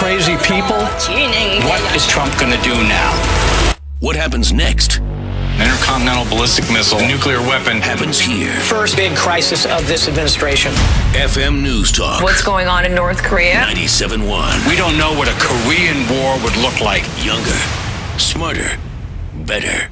crazy people. What is Trump going to do now? What happens next? Intercontinental ballistic missile, nuclear weapon Happens here. First big crisis of this administration. FM News Talk. What's going on in North Korea? 97.1. We don't know what a Korean war would look like. Younger, smarter, better.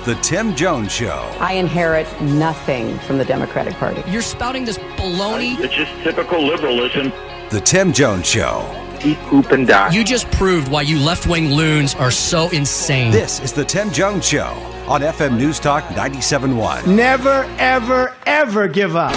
The Tim Jones Show. I inherit nothing from the Democratic Party. You're spouting this baloney. It's just typical liberalism. The Tim Jones Show. Eat, poop, and die. You just proved why you left-wing loons are so insane. This is the Tim Jones Show on FM News Talk 97.1. Never, ever, ever give up.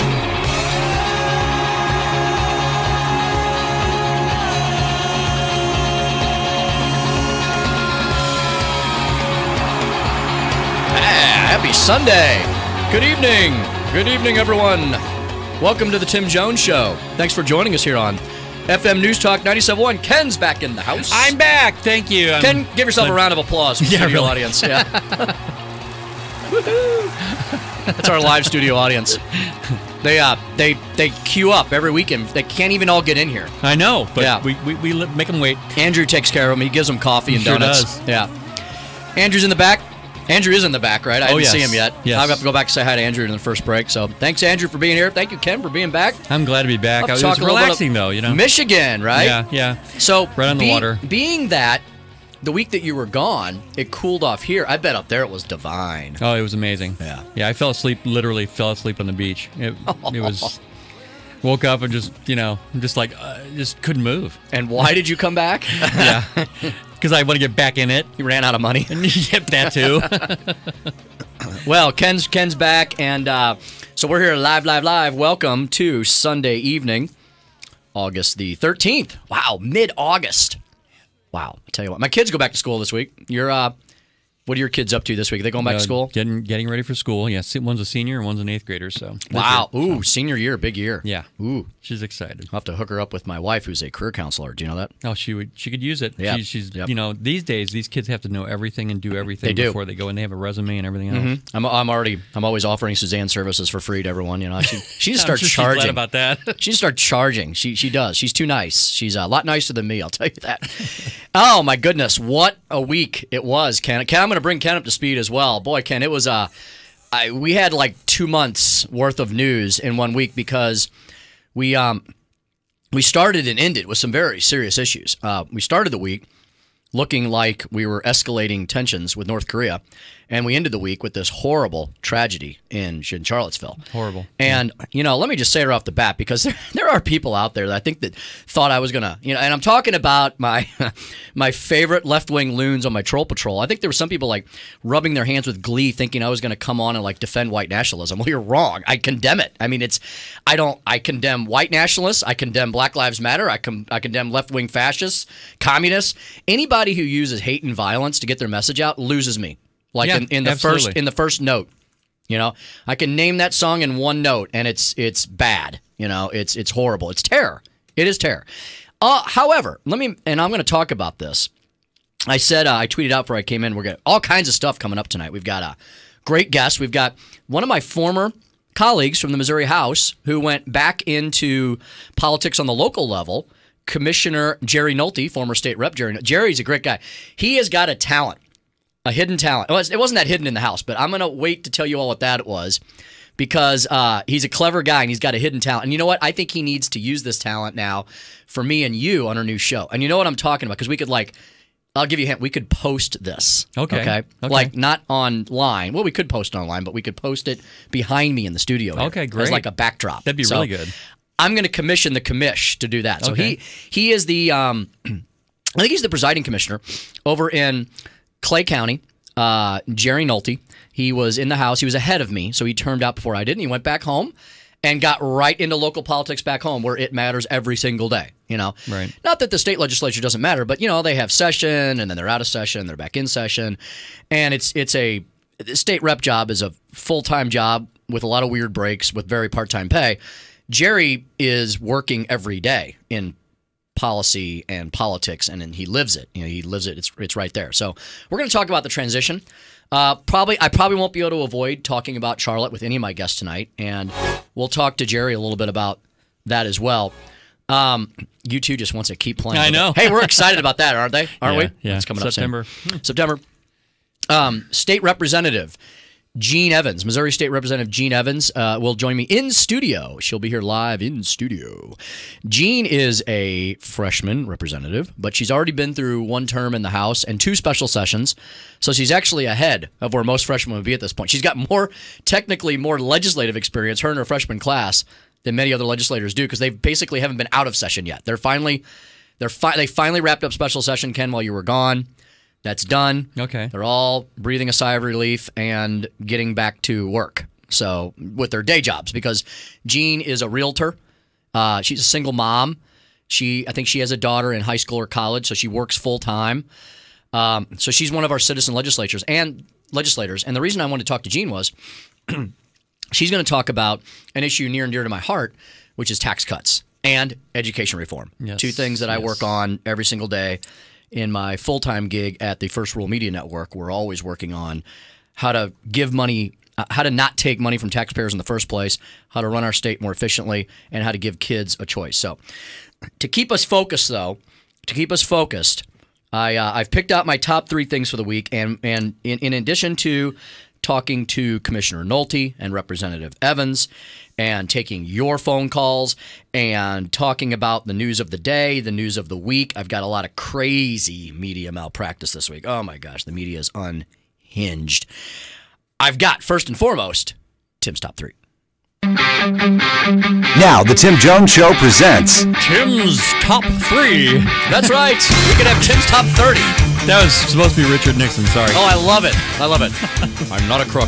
Happy Sunday. Good evening. Good evening, everyone. Welcome to the Tim Jones Show. Thanks for joining us here on FM News Talk 97.1. Ken's back in the house. I'm back. Thank you. Ken, give yourself a round of applause from the studio really. audience. Yeah. That's our live studio audience. They queue up every weekend. They can't even all get in here. I know, but Yeah. we make them wait. Andrew takes care of them. He gives them coffee and He sure donuts. does. Yeah. Andrew's in the back. Andrew is in the back, right? I didn't yes. see him yet. Yes. I'll have to go back and say hi to Andrew in the first break. So thanks, Andrew, for being here. Thank you, Ken, for being back. I'm glad to be back. It Let's was talk a little bit relaxing, though, you know. Michigan, right? Yeah. So Right on the water. Being that the week that you were gone, it cooled off here. I bet up there it was divine. Oh, it was amazing. Yeah. Yeah, I literally fell asleep on the beach. It was, woke up and just couldn't move. And why did you come back? Yeah. Because I want to get back in it. You ran out of money. And yep, that too. Well, Ken's back, and so we're here live. Welcome to Sunday evening, August the 13th. Wow, mid-August. Wow, I tell you what, my kids go back to school this week. What are your kids up to this week? Are they going back to school? Getting ready for school. Yeah, one's a senior and one's an 8th grader. So Wow. Ooh, senior year, big year. Yeah. Ooh. She's excited. I'll have to hook her up with my wife, who's a career counselor. Do you know that? Oh, she could use it. Yeah. She's Yep. these days these kids have to know everything and do everything They do. before they go, and they have a resume and everything else. I'm always offering Suzanne services for free to everyone. You know, she needs to start I'm sure charging. She's glad about that. She needs to start charging. She does. She's too nice. She's a lot nicer than me. I'll tell you that. Oh my goodness, what a week it was, Ken. I'm going to bring Ken up to speed as well. Boy, Ken, it was we had like 2 months worth of news in 1 week because we started and ended with some very serious issues. We started the week looking like we were escalating tensions with North Korea, and we ended the week with this horrible tragedy in Charlottesville. Horrible. And, let me just say it right off the bat, because there are people out there that I think that thought I was going to, and I'm talking about my my favorite left-wing loons on my troll patrol. I think there were some people like rubbing their hands with glee thinking I was going to come on and like defend white nationalism. Well, you're wrong. I condemn it. I mean, I condemn white nationalists. I condemn Black Lives Matter. I condemn left-wing fascists, communists. Anybody who uses hate and violence to get their message out loses me. Like Yeah, in the absolutely. first note. I can name that song in one note, and it's bad. It's horrible. It's terror. It is terror. However, I'm going to talk about this. I said I tweeted out before I came in. We're got all kinds of stuff coming up tonight. We've got a great guest. We've got one of my former colleagues from the Missouri House who went back into politics on the local level. Commissioner Jerry Nolte, former state rep Jerry. Jerry's a great guy. He has got a talent. A hidden talent. It wasn't that hidden in the House, but I'm going to wait to tell you all what that was because he's a clever guy and he's got a hidden talent. And you know what? I think he needs to use this talent now for me and you on our new show. And you know what I'm talking about? Because we could I'll give you a hint. We could post this. Okay. Like not online. Well, we could post it online, but we could post it behind me in the studio. Here, Okay, great. As like a backdrop. That'd be really good. I'm going to commission the commish to do that. So Okay. he is the I think he's the presiding commissioner over in Clay County, Jerry Nolte. He was in the House. He was ahead of me, so he termed out before I did, and he went back home and got right into local politics back home where it matters every single day, Right. Not that the state legislature doesn't matter, but, they have session, and then they're out of session, they're back in session, and the state rep job is a full-time job with a lot of weird breaks with very part-time pay. Jerry is working every day in policy and politics, and then he lives it. He lives it. It's right there. So we're going to talk about the transition. I probably won't be able to avoid talking about Charlotte with any of my guests tonight, and we'll talk to Jerry a little bit about that as well. U2 just wants to keep playing. I know. Hey, we're excited about that, aren't they? Aren't we? Yeah. It's coming up September. soon. September. State Representative Gene Evans, Missouri State Representative Gene Evans, will join me in studio. She'll be here live in studio. Gene is a freshman representative, but she's already been through one term in the House and 2 special sessions, so she's actually ahead of where most freshmen would be at this point. She's got technically more legislative experience, her and her freshman class, than many other legislators do, because they basically haven't been out of session yet. They finally wrapped up special session, Ken, while you were gone. That's done. Okay. They're all breathing a sigh of relief and getting back to work. So with their day jobs, because Jean is a realtor. She's a single mom. I think she has a daughter in high school or college, so she works full time. So she's one of our citizen legislators. And the reason I wanted to talk to Jean was she's going to talk about an issue near and dear to my heart, which is tax cuts and education reform. Yes. 2 things that I work on every single day. In my full-time gig at the First Rule Media Network, we're always working on how to give money, how to not take money from taxpayers in the first place, how to run our state more efficiently, and how to give kids a choice. So to keep us focused, I've picked out my top 3 things for the week, and in addition to talking to Commissioner Nolte and Representative Evans and taking your phone calls and talking about the news of the day, the news of the week. I've got a lot of crazy media malpractice this week. Oh my gosh, the media is unhinged. I've got, first and foremost, Tim's Top 3. Now, the Tim Jones Show presents Tim's Top 3. That's right. We could have Tim's Top 30. That was supposed to be Richard Nixon, sorry. Oh, I love it. I'm not a crook.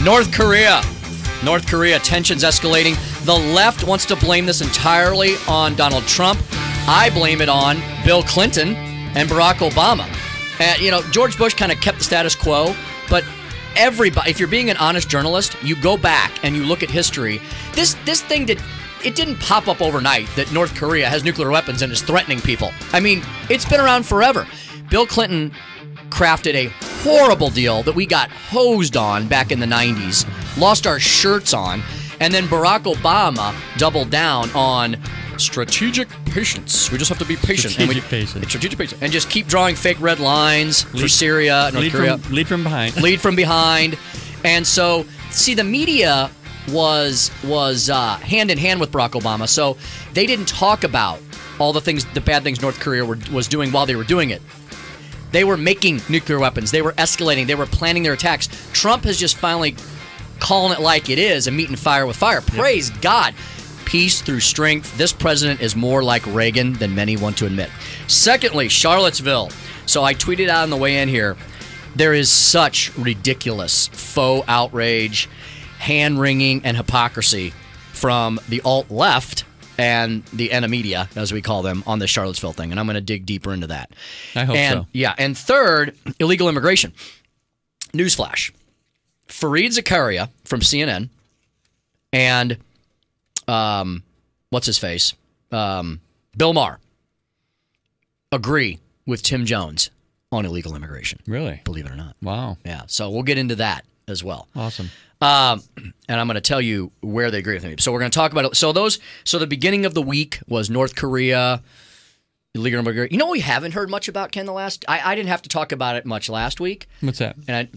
North Korea, tensions escalating. The left wants to blame this entirely on Donald Trump. I blame it on Bill Clinton and Barack Obama. And, George Bush kind of kept the status quo, but everybody, if you're being an honest journalist, you go back and you look at history. This thing it didn't pop up overnight that North Korea has nuclear weapons and is threatening people. I mean, it's been around forever. Bill Clinton crafted a horrible deal that we got hosed on back in the 90s, lost our shirts on, and then Barack Obama doubled down on strategic patience. We just have to be patient. Strategic patience. And just keep drawing fake red lines for Syria, North Korea. Lead from behind. Lead from behind. And so, see, the media was hand in hand with Barack Obama, so they didn't talk about all the bad things North Korea was doing while they were doing it. They were making nuclear weapons. They were escalating. They were planning their attacks. Trump has just finally calling it like it is and meeting fire with fire. Praise God. Peace through strength. This president is more like Reagan than many want to admit. Secondly, Charlottesville. So I tweeted out on the way in here, there is such ridiculous faux outrage, hand-wringing, and hypocrisy from the alt-left and the media, as we call them, on the Charlottesville thing. And I'm going to dig deeper into that. I hope so. Yeah. And third, illegal immigration. Newsflash. Fareed Zakaria from CNN and what's his face? Bill Maher agree with Tim Jones on illegal immigration. Really? Believe it or not. Wow. Yeah. So we'll get into that as well. Awesome. And I'm going to tell you where they agree with me. So we're going to talk about it. So the beginning of the week was North Korea, illegal immigration. You know what we haven't heard much about, Ken, I didn't have to talk about it much last week. What's that?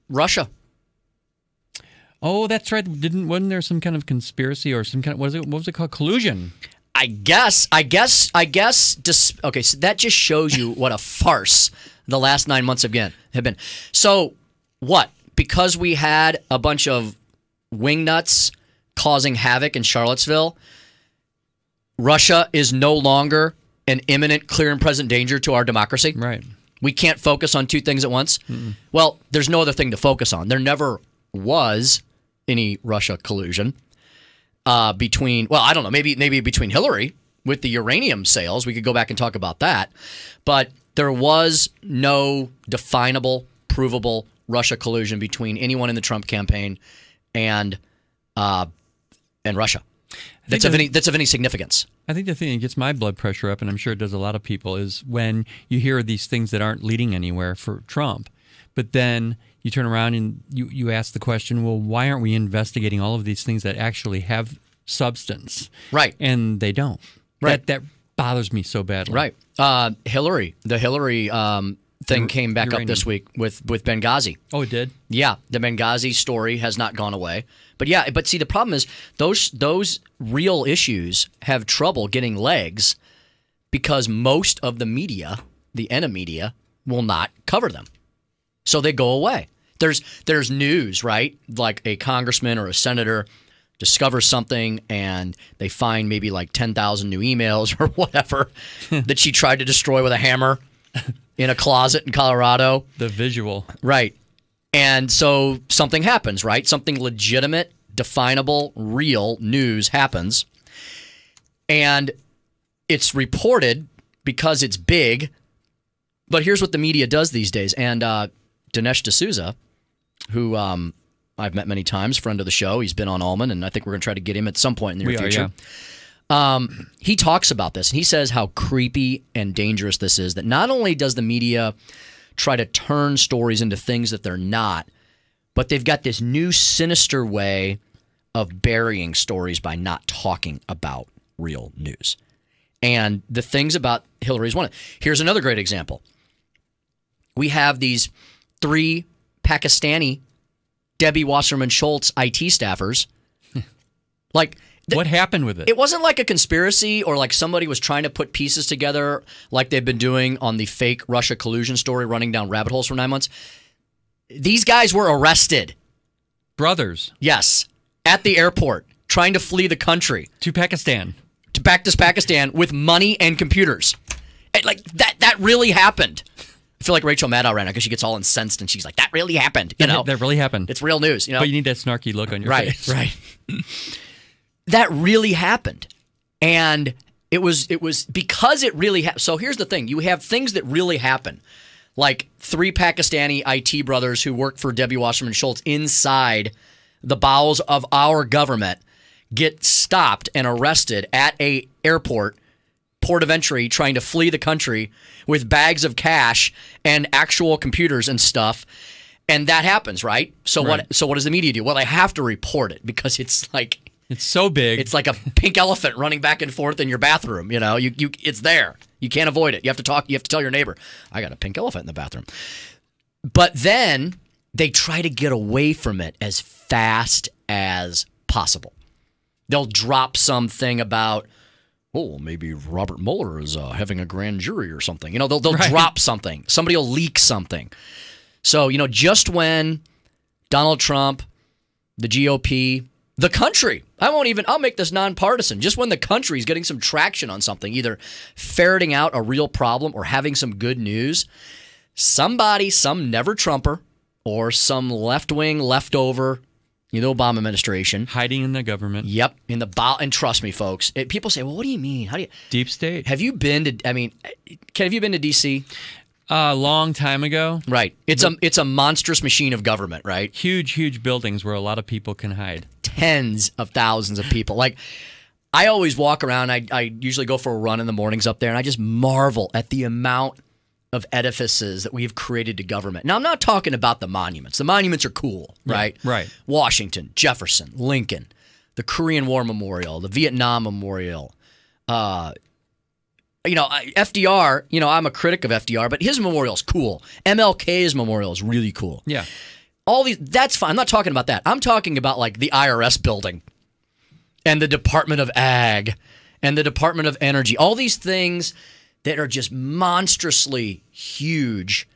Russia. Oh, that's right. Wasn't there some kind of conspiracy or some kind of, what was it called? Collusion. I guess. Okay, so that just shows you what a farce the last 9 months have been. So what? Because we had a bunch of wingnuts causing havoc in Charlottesville, Russia is no longer an imminent, clear, and present danger to our democracy. Right. We can't focus on 2 things at once. Well, there's no other thing to focus on. There never was any Russia collusion between, well, I don't know, maybe between Hillary with the uranium sales. We could go back and talk about that. But there was no definable, provable Russia collusion between anyone in the Trump campaign and Russia. That's of any significance. I think the thing that gets my blood pressure up, and I'm sure it does a lot of people, is when you hear these things that aren't leading anywhere for Trump, but then you turn around and you ask the question, well, why aren't we investigating all of these things that actually have substance. Right. And they don't. Right. That bothers me so badly. Right. The Hillary thing came back up this week with Benghazi. Oh, it did? Yeah, the Benghazi story has not gone away. But see, the problem is those real issues have trouble getting legs because most of the media, the enemy media, will not cover them. So they go away. There's news, right? Like a congressman or a senator discovers something and they find maybe like 10,000 new emails or whatever that she tried to destroy with a hammer in a closet in Colorado. The visual. Right. And so something happens, right? Something legitimate, definable, real news happens. And it's reported because it's big. But here's what the media does these days. And Dinesh D'Souza, who I've met many times, friend of the show. He's been on Allman, and I think we're going to try to get him at some point in the near future. Yeah. He talks about this, and he says how creepy and dangerous this is, that not only does the media try to turn stories into things that they're not, but they've got this new sinister way of burying stories by not talking about real news. And the things about Hillary's one. Here's another great example. We have these 3 Pakistani Debbie Wasserman Schultz IT staffers. Like, what happened with it? It wasn't like a conspiracy or like somebody was trying to put pieces together like they've been doing on the fake Russia collusion story running down rabbit holes for 9 months. These guys were arrested. Brothers. Yes. At the airport, trying to flee the country. To Pakistan. To Pakistan with money and computers. Like, that really happened. I feel like Rachel Maddow right now because she gets all incensed and she's like, that really happened. You know, that really happened. It's real news. You know, but you need that snarky look on your face. Right. That really happened. And it was because it really happened. So here's the thing. You have things that really happen. Like 3 Pakistani IT brothers who work for Debbie Wasserman Schultz inside the bowels of our government get stopped and arrested at a airport, port of entry, trying to flee the country with bags of cash and actual computers and stuff. And that happens, right? So what does the media do? Well, they have to report it because it's like it's so big. It's like a pink elephant running back and forth in your bathroom, you know. It's there. You can't avoid it. You have to tell your neighbor, I got a pink elephant in the bathroom. But then they try to get away from it as fast as possible. They'll drop something about, oh, maybe Robert Mueller is having a grand jury or something. You know, they'll drop something. Somebody will leak something. So, you know, just when Donald Trump, the GOP, the country, I'll make this nonpartisan. Just when the country's getting some traction on something, either ferreting out a real problem or having some good news, somebody, some never-Trumper or some left-wing leftover, the Obama administration. Hiding in the government. Yep. And trust me, folks. People say, well, what do you mean? How do you... Deep state. Have you been to, Ken, have you been to D.C.? A long time ago. Right. It's a monstrous machine of government, right? Huge, huge buildings where a lot of people can hide. Tens of thousands of people. Like, I always walk around. I usually go for a run in the mornings up there, and I just marvel at the amount of edifices that we've created to government. Now, I'm not talking about the monuments. The monuments are cool, right? Yeah, right. Washington, Jefferson, Lincoln, the Korean War Memorial, the Vietnam Memorial. FDR, I'm a critic of FDR, but his memorial's cool. MLK's memorial is really cool. Yeah. All these, that's fine. I'm not talking about that. I'm talking about like the IRS building and the Department of Ag and the Department of Energy. All these things that are just monstrously huge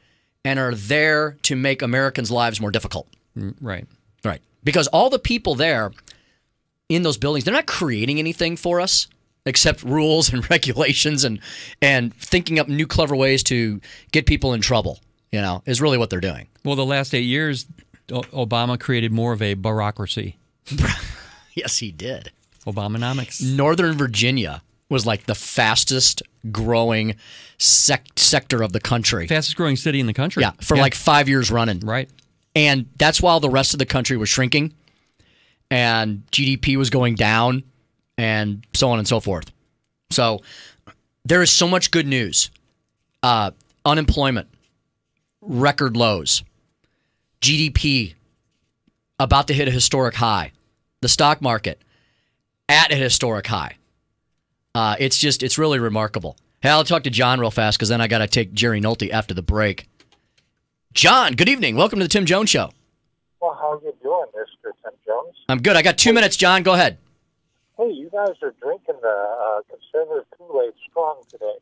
and are there to make Americans' lives more difficult. Right. Right. Because all the people there in those buildings, they're not creating anything for us except rules and regulations and thinking up new clever ways to get people in trouble, is really what they're doing. Well, the last 8 years, Obama created more of a bureaucracy. Yes, he did. Obamonomics. Northern Virginia was like the fastest growing sector of the country. Fastest growing city in the country. Yeah, for like 5 years running. Right. And that's while the rest of the country was shrinking and GDP was going down and so on and so forth. So there is so much good news. Unemployment, record lows. GDP about to hit a historic high. The stock market at a historic high. It's really remarkable. Hey, I'll talk to John real fast because then I got to take Jerry Nolte after the break. John, good evening. Welcome to the Tim Jones Show. Well, how are you doing, Mr. Tim Jones? I'm good. I got 2 minutes, John. Go ahead. Hey, you guys are drinking the conservative Kool-Aid strong today.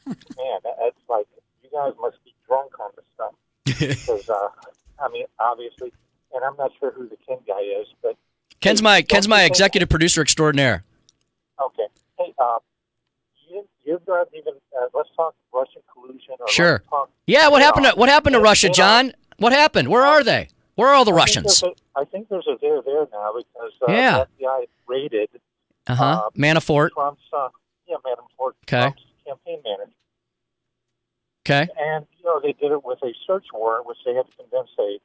Man, it's like you guys must be drunk on this stuff. Because, obviously, and I'm not sure who the Ken guy is, but... Ken's my executive producer extraordinaire. Okay. Hey, you've not even... let's talk Russian collusion. Or sure. Talk, what happened to Russia, John? What happened? Where are they? Where are all the Russians? I think there's a there now because the FBI raided Manafort. Trump's, Manafort, okay. Trump's campaign manager. Okay. And, they did it with a search warrant, which they had to convince a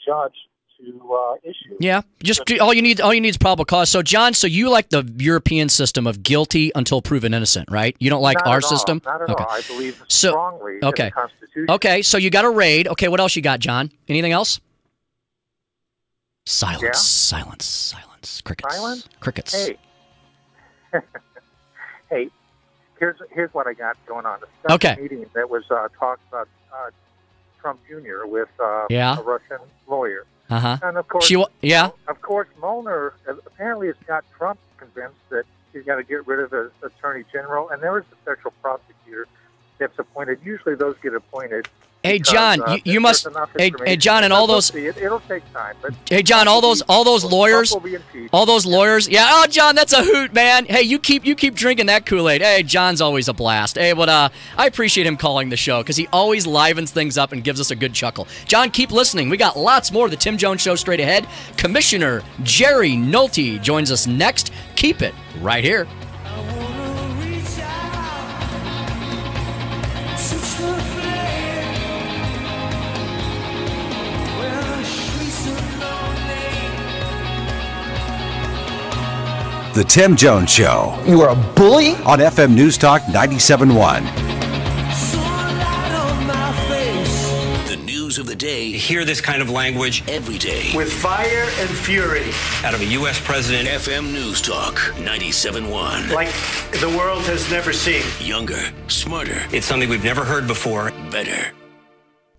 judge to issue. Yeah, just all you need is probable cause. So, John, you like the European system of guilty until proven innocent, right? You don't like not our at system? Not at all. I believe strongly in the Constitution. Okay, so you got a raid. Okay, what else you got, John? Anything else? Silence. Yeah? Silence. Crickets. Silence? Crickets. Hey. Hey, here's what I got going on. A special meeting that was talked about Trump Jr. with a Russian lawyer. Uh-huh. And of course, of course, Mueller apparently has got Trump convinced that he's got to get rid of the attorney general, and there is a special prosecutor that's appointed. Usually, those get appointed. Hey, John, you must. Hey, John, and all those. It'll take time, but. Hey, John, all those lawyers. All those lawyers. Yeah. Oh, John, that's a hoot, man. Hey, you keep drinking that Kool-Aid. Hey, John's always a blast. Hey, but I appreciate him calling the show because he always livens things up and gives us a good chuckle. John, keep listening. We got lots more of the Tim Jones Show straight ahead. Commissioner Jerry Nolte joins us next. Keep it right here. The Tim Jones Show. You are a bully? On FM News Talk 97.1. The news of the day. You hear this kind of language every day. With fire and fury. Out of a U.S. president. FM News Talk 97.1. Like the world has never seen. Younger, smarter. It's something we've never heard before. Better.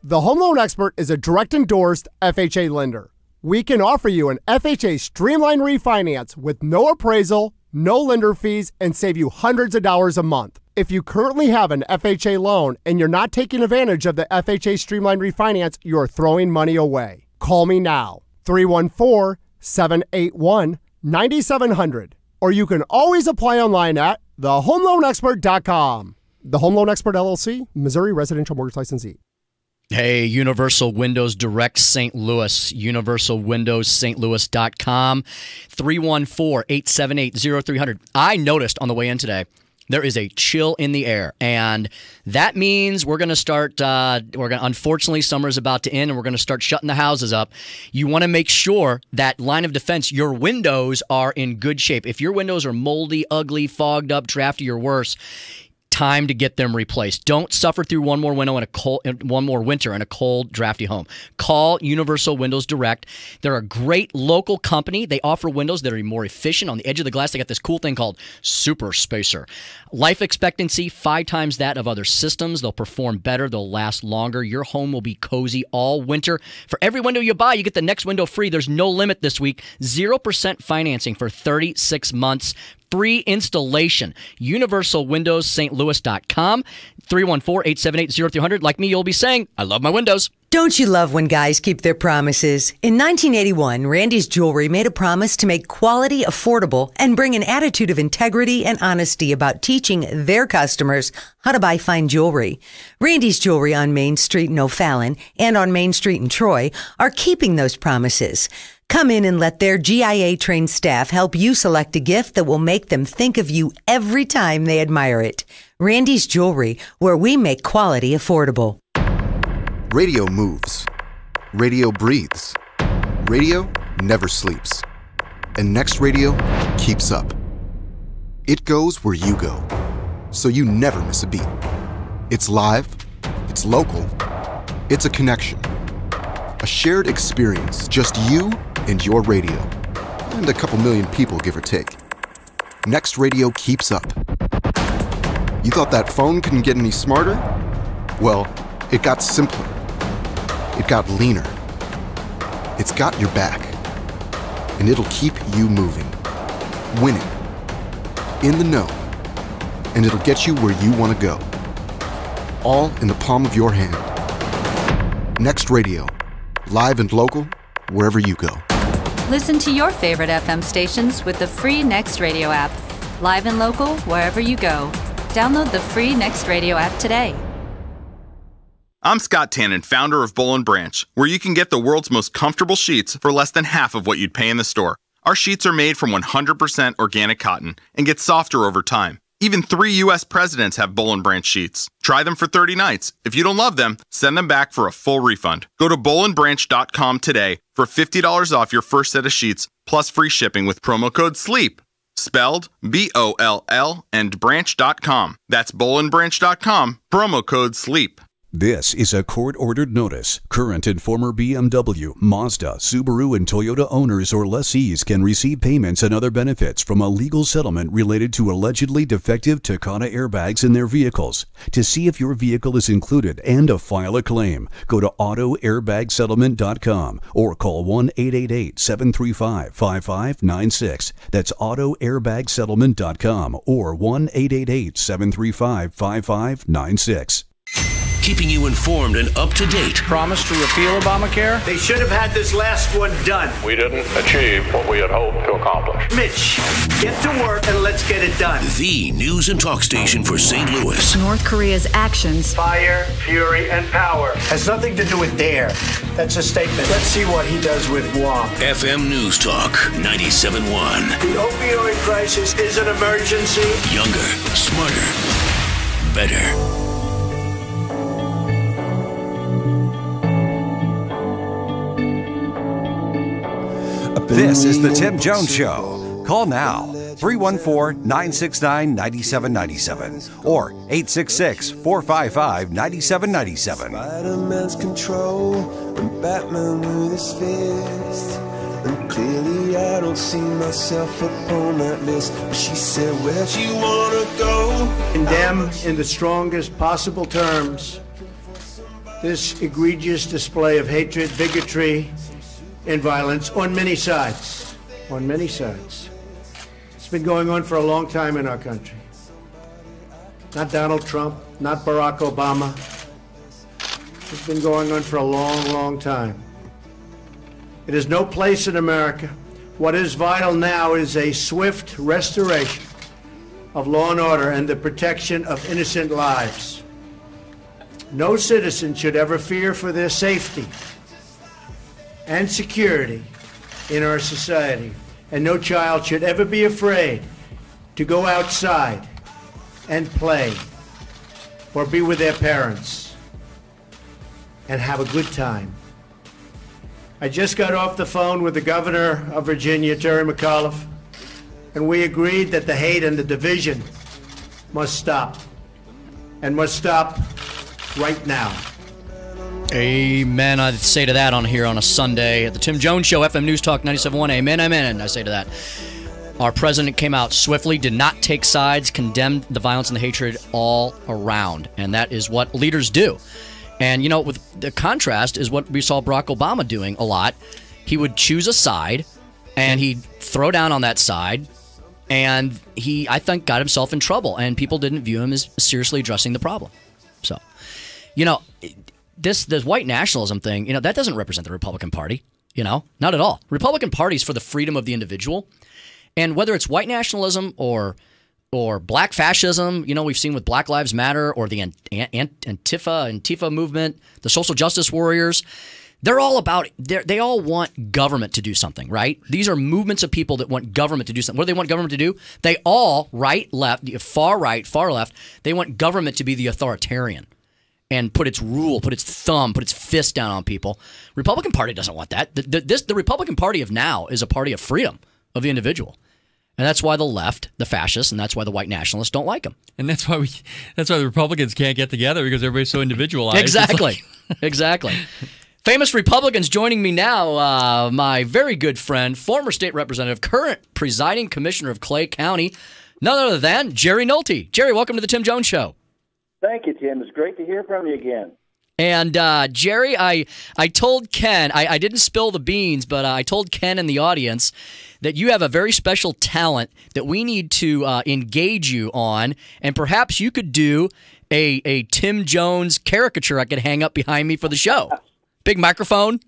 The Home Loan Expert is a direct endorsed FHA lender. We can offer you an FHA streamlined refinance with no appraisal, no lender fees, and save you hundreds of dollars a month. If you currently have an FHA loan and you're not taking advantage of the FHA streamlined refinance, you're throwing money away. Call me now, 314-781-9700. Or you can always apply online at thehomeloanexpert.com. The Home Loan Expert LLC, Missouri Residential Mortgage Licensee. Hey, Universal Windows Direct St. Louis, universalwindowsstlouis.com, 314-878-0300. I noticed on the way in today, there is a chill in the air, and that means we're going to start, unfortunately, summer's about to end, and we're going to start shutting the houses up. You want to make sure that line of defense, your windows are in good shape. If your windows are moldy, ugly, fogged up, drafty, or worse, time to get them replaced. Don't suffer through one more winter in a cold, drafty home. Call Universal Windows Direct. They're a great local company. They offer windows that are more efficient on the edge of the glass. They got this cool thing called Super Spacer. Life expectancy 5 times that of other systems. They'll perform better. They'll last longer. Your home will be cozy all winter. For every window you buy, you get the next window free. There's no limit this week. 0% financing for 36 months. Free installation. UniversalWindowsStLouis.com. 314-878-0300. Like me, you'll be saying, I love my windows. Don't you love when guys keep their promises? In 1981, Randy's Jewelry made a promise to make quality affordable and bring an attitude of integrity and honesty about teaching their customers how to buy fine jewelry. Randy's Jewelry on Main Street in O'Fallon and on Main Street in Troy are keeping those promises. Come in and let their GIA-trained staff help you select a gift that will make them think of you every time they admire it. Randy's Jewelry, where we make quality affordable. Radio moves. Radio breathes. Radio never sleeps. And Next Radio keeps up. It goes where you go, so you never miss a beat. It's live, it's local, it's a connection. A shared experience, just you and your radio. and a couple million people, give or take. Next Radio keeps up. You thought that phone couldn't get any smarter? Well, it got simpler. It got leaner. It's got your back. And it'll keep you moving, winning, in the know. And it'll get you where you want to go. All in the palm of your hand. Next Radio. Live and local, wherever you go. Listen to your favorite FM stations with the free Next Radio app. Live and local, wherever you go. Download the free Next Radio app today. I'm Scott Tannen, founder of Boll & Branch, where you can get the world's most comfortable sheets for less than half of what you'd pay in the store. Our sheets are made from 100% organic cotton and get softer over time. Even 3 U.S. presidents have Boll & Branch sheets. Try them for 30 nights. If you don't love them, send them back for a full refund. Go to bollandbranch.com today for $50 off your first set of sheets, plus free shipping with promo code SLEEP. Spelled B-O-L-L and branch.com. That's bollandbranch.com, promo code SLEEP. This is a court-ordered notice. Current and former BMW, Mazda, Subaru, and Toyota owners or lessees can receive payments and other benefits from a legal settlement related to allegedly defective Takata airbags in their vehicles. To see if your vehicle is included and to file a claim, go to autoairbagsettlement.com or call 1-888-735-5596. That's autoairbagsettlement.com or 1-888-735-5596. Keeping you informed and up to date. Promise to repeal Obamacare? They should have had this last one done. We didn't achieve what we had hoped to accomplish. Mitch, get to work and let's get it done. The news and talk station for St. Louis. North Korea's actions. Fire, fury, and power. Has nothing to do with dare. That's a statement. Let's see what he does with Guam. FM News Talk 97.1. The opioid crisis is an emergency. Younger, smarter, better. This is the Tim Jones Show. Call now, 314-969-9797 or 866-455-9797. Spider-Man's control and Batman with his fist. And clearly I don't see myself upon that list. But she said, where'd you wanna go? Condemn in the strongest possible terms this egregious display of hatred, bigotry, and violence on many sides. On many sides. It's been going on for a long time in our country. Not Donald Trump, not Barack Obama. It's been going on for a long, long time. It has no place in America. What is vital now is a swift restoration of law and order and the protection of innocent lives. No citizen should ever fear for their safety and security in our society. And no child should ever be afraid to go outside and play or be with their parents and have a good time. I just got off the phone with the governor of Virginia, Terry McAuliffe, and we agreed that the hate and the division must stop, and must stop right now. Amen. I'd say to that on here on a Sunday at the Tim Jones Show, FM News Talk 97.1. Amen, amen. I say to that. Our president came out swiftly, did not take sides, condemned the violence and the hatred all around. And that is what leaders do. And, you know, with the contrast is what we saw Barack Obama doing a lot. He would choose a side, and he'd throw down on that side, and he, I think, got himself in trouble. And people didn't view him as seriously addressing the problem. So, you know, this white nationalism thing, you know, that doesn't represent the Republican Party, you know, not at all. Republican Party is for the freedom of the individual. And whether it's white nationalism or black fascism, you know, we've seen with Black Lives Matter or the Antifa movement, the social justice warriors, they're all about, they all want government to do something, right? These are movements of people that want government to do something. What do they want government to do? They all, right, left, far right, far left, they want government to be the authoritarian and put its rule, put its thumb, put its fist down on people. Republican Party doesn't want that. The Republican Party of now is a party of freedom of the individual. And that's why the left, the fascists, and that's why the white nationalists don't like them. And that's why the Republicans can't get together, because everybody's so individualized. Exactly. Exactly. Famous Republicans joining me now. My very good friend, former state representative, current presiding commissioner of Clay County, none other than Jerry Nolte. Jerry, welcome to the Tim Jones Show. Thank you, Tim. It's great to hear from you again. And Jerry, I told Ken, I didn't spill the beans, but I told Ken and the audience that you have a very special talent that we need to engage you on, and perhaps you could do a Tim Jones caricature I could hang up behind me for the show. Big microphone.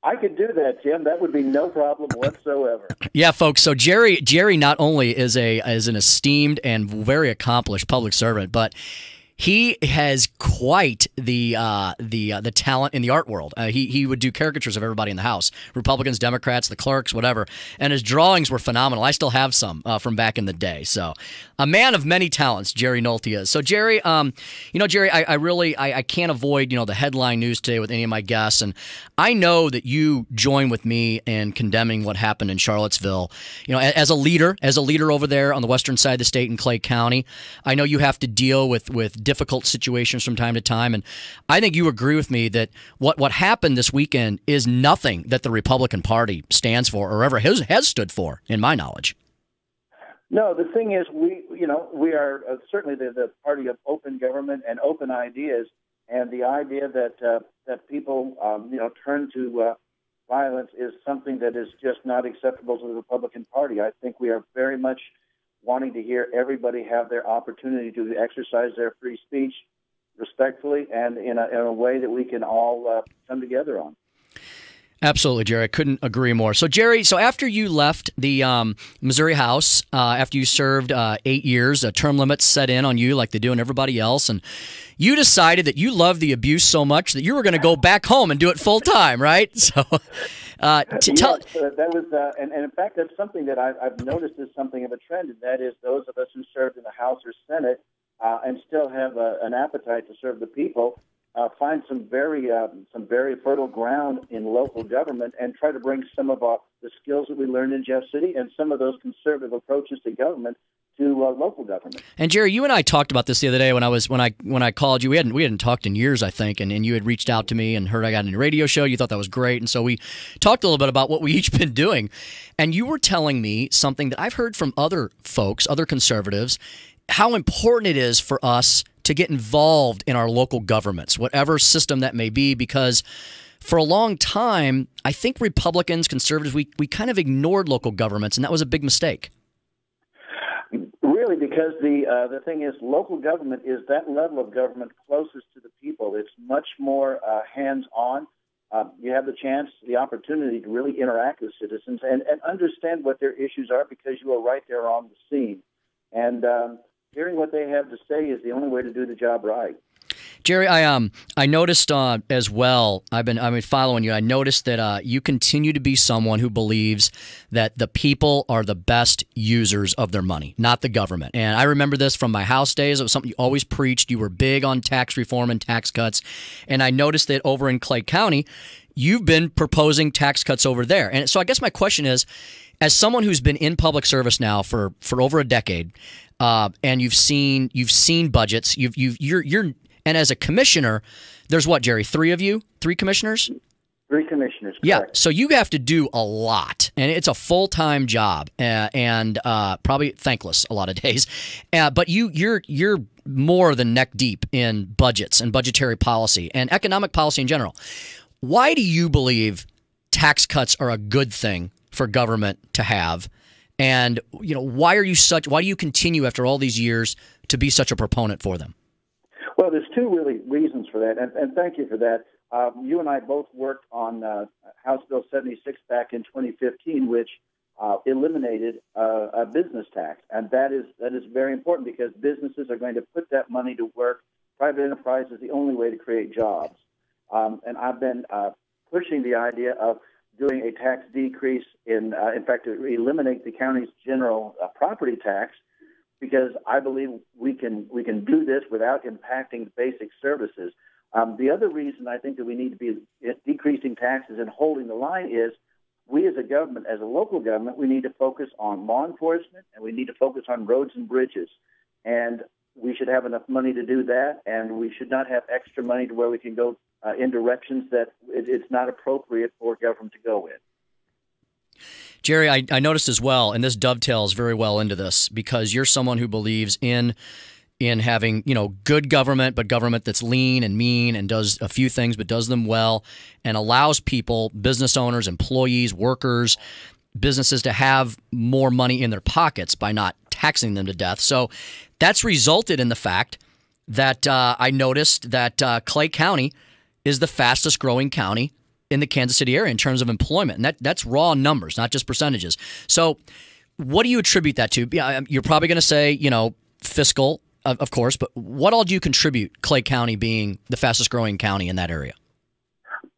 I could do that, Tim. That would be no problem whatsoever. Yeah, folks. So Jerry not only is an esteemed and very accomplished public servant, but he has quite the talent in the art world. He would do caricatures of everybody in the House, Republicans, Democrats, the clerks, whatever. And his drawings were phenomenal. I still have some from back in the day. So a man of many talents, Jerry Nolte is. So Jerry, Jerry, I can't avoid the headline news today with any of my guests, and I know that you join with me in condemning what happened in Charlottesville. As a leader over there on the western side of the state in Clay County, I know you have to deal with difficult situations from time to time, and I think you agree with me that what happened this weekend is nothing that the Republican Party stands for or ever has stood for, in my knowledge. No, the thing is, we are certainly the party of open government and open ideas, and the idea that people turn to violence is something that is just not acceptable to the Republican Party. I think we are very much wanting to hear everybody have their opportunity to exercise their free speech respectfully and in a way that we can all come together on. Absolutely, Jerry. I couldn't agree more. So, Jerry, after you left the Missouri House, after you served 8 years, term limits set in on you like they do on everybody else, and you decided that you loved the abuse so much that you were going to go back home and do it full time, right? So, that was, and in fact, that's something that I've noticed is something of a trend, and that is those of us who served in the House or Senate and still have an appetite to serve the people find some very fertile ground in local government and try to bring some of the skills that we learned in Jeff City and some of those conservative approaches to government to local government. And Jerry, you and I talked about this the other day when I called you. We hadn't talked in years, I think, and you had reached out to me and heard I got a radio show. You thought that was great, and so we talked a little bit about what we each been doing. And you were telling me something that I've heard from other folks, other conservatives, how important it is for us to get involved in our local governments, whatever system that may be, because for a long time, I think Republicans, conservatives, we kind of ignored local governments, and that was a big mistake. Really, because the thing is, local government is that level of government closest to the people. It's much more hands-on. You have the chance, the opportunity to really interact with citizens and understand what their issues are because you are right there on the scene. And hearing what they have to say is the only way to do the job right. Jerry, I noticed as well. I've been following you. I noticed that you continue to be someone who believes that the people are the best users of their money, not the government. And I remember this from my House days. It was something you always preached. You were big on tax reform and tax cuts. And I noticed that over in Clay County, you've been proposing tax cuts over there. And so I guess my question is, as someone who's been in public service now for over a decade, and you've seen budgets, you're and as a commissioner, there's what, Jerry, 3 of you? 3 commissioners? 3 commissioners, correct. Yeah, so you have to do a lot, and it's a full-time job, and probably thankless a lot of days. But you're more than neck deep in budgets and budgetary policy and economic policy in general. Why do you believe tax cuts are a good thing for government to have? And why do you continue after all these years to be such a proponent for them? Well, there's 2 really reasons for that, and thank you for that. You and I both worked on House Bill 76 back in 2015, which eliminated a business tax, and that is very important because businesses are going to put that money to work. Private enterprise is the only way to create jobs, and I've been pushing the idea of doing a tax decrease in fact, to eliminate the county's general property tax, because I believe we can do this without impacting basic services. The other reason I think that we need to be decreasing taxes and holding the line is we as a government, as a local government, we need to focus on law enforcement and we need to focus on roads and bridges. And we should have enough money to do that, and we should not have extra money to where we can go in directions that it's not appropriate for government to go in. Jerry, I noticed as well, and this dovetails very well into this, because you're someone who believes in having, good government, but government that's lean and mean and does a few things but does them well and allows people, business owners, employees, workers, businesses to have more money in their pockets by not taxing them to death. So that's resulted in the fact that I noticed that Clay County is the fastest growing county in the Kansas City area in terms of employment. And that's raw numbers, not just percentages. So what do you attribute that to? You're probably going to say, fiscal, of course, but what all do you contribute Clay County being the fastest growing county in that area?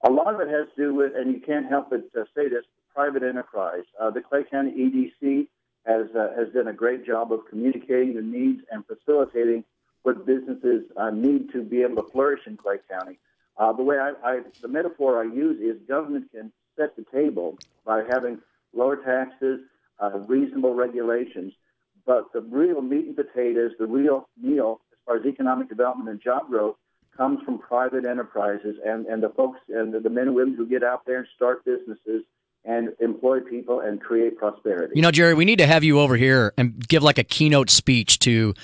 A lot of it has to do with, and you can't help but say this, private enterprise. The Clay County EDC has done a great job of communicating the needs and facilitating what businesses need to be able to flourish in Clay County. The metaphor I use is government can set the table by having lower taxes, reasonable regulations, but the real meat and potatoes, the real meal as far as economic development and job growth comes from private enterprises and the folks and the men and women who get out there and start businesses and employ people and create prosperity. Jerry, we need to have you over here and give like a keynote speech to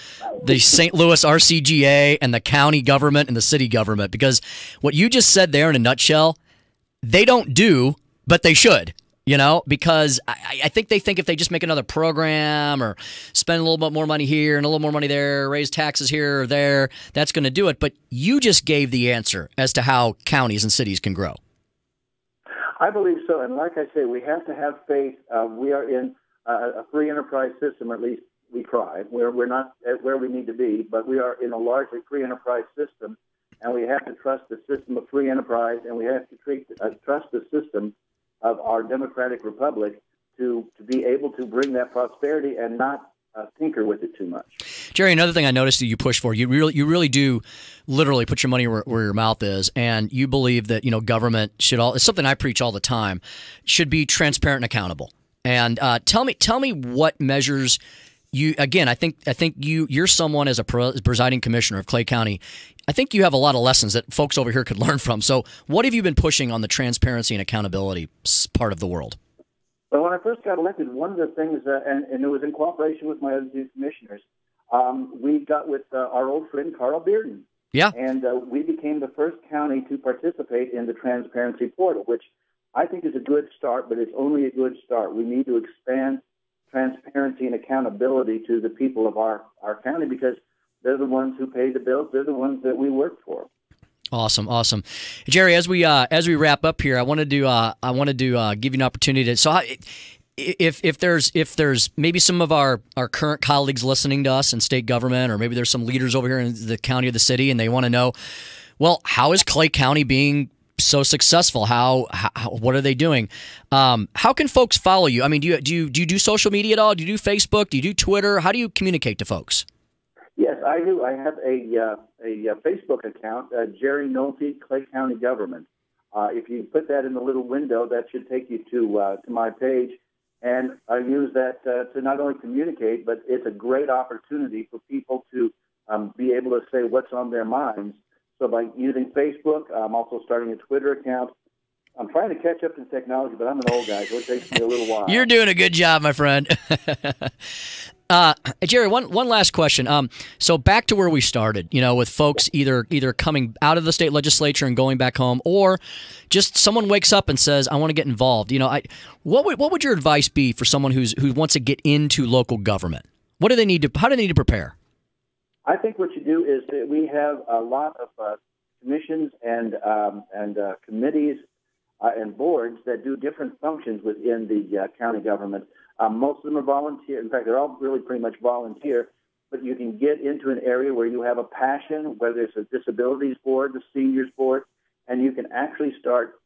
the St. Louis RCGA and the county government and the city government, because what you just said there in a nutshell, they don't do, but they should, because I think they think if they just make another program or spend a little bit more money here and a little more money there, raise taxes here or there, that's going to do it. But you just gave the answer as to how counties and cities can grow. I believe so, and like I say, we have to have faith. We are in a free enterprise system, or at least we try. We're not at where we need to be, but we are in a largely free enterprise system, and we have to trust the system of free enterprise, and we have to trust the system of our democratic republic to be able to bring that prosperity and not tinker with it too much. Jerry, another thing I noticed that you push for, you really do literally put your money where your mouth is, and you believe that government should it's something I preach all the time, should be transparent and accountable. And tell me what measures you. Again, I think you're someone as a presiding commissioner of Clay County. I think you have a lot of lessons that folks over here could learn from. So, what have you been pushing on the transparency and accountability part of the world? Well, when I first got elected, one of the things, and it was in cooperation with my other two commissioners, we got with our old friend Carl Bearden. Yeah. And we became the first county to participate in the transparency portal, which I think is a good start, but it's only a good start. We need to expand transparency and accountability to the people of our county, because they're the ones who pay the bills. They're the ones that we work for. Awesome, Jerry. As we wrap up here, I wanted to give you an opportunity to. So, if there's maybe some of our current colleagues listening to us in state government, or maybe there's some leaders over here in the county or the city, and they want to know, well, how is Clay County being so successful? How what are they doing? How can folks follow you? I mean, do you do social media at all? Do you do Facebook? Do you do Twitter? How do you communicate to folks? Yes, I do. I have a Facebook account, Jerry Nolte, Clay County Government. If you put that in the little window, that should take you to my page. And I use that to not only communicate, but it's a great opportunity for people to be able to say what's on their minds. So by using Facebook, I'm also starting a Twitter account. I'm trying to catch up to technology, but I'm an old guy, so it takes me a little while. You're doing a good job, my friend. Jerry, one last question. So back to where we started, with folks either coming out of the state legislature and going back home, or just someone wakes up and says, "I want to get involved." What would your advice be for someone who wants to get into local government? How do they need to prepare? I think what you do is that we have a lot of commissions and committees and boards that do different functions within the county government. Most of them are volunteer. In fact, they're all really pretty much volunteer. But you can get into an area where you have a passion, whether it's a disabilities board, the seniors board, and you can actually start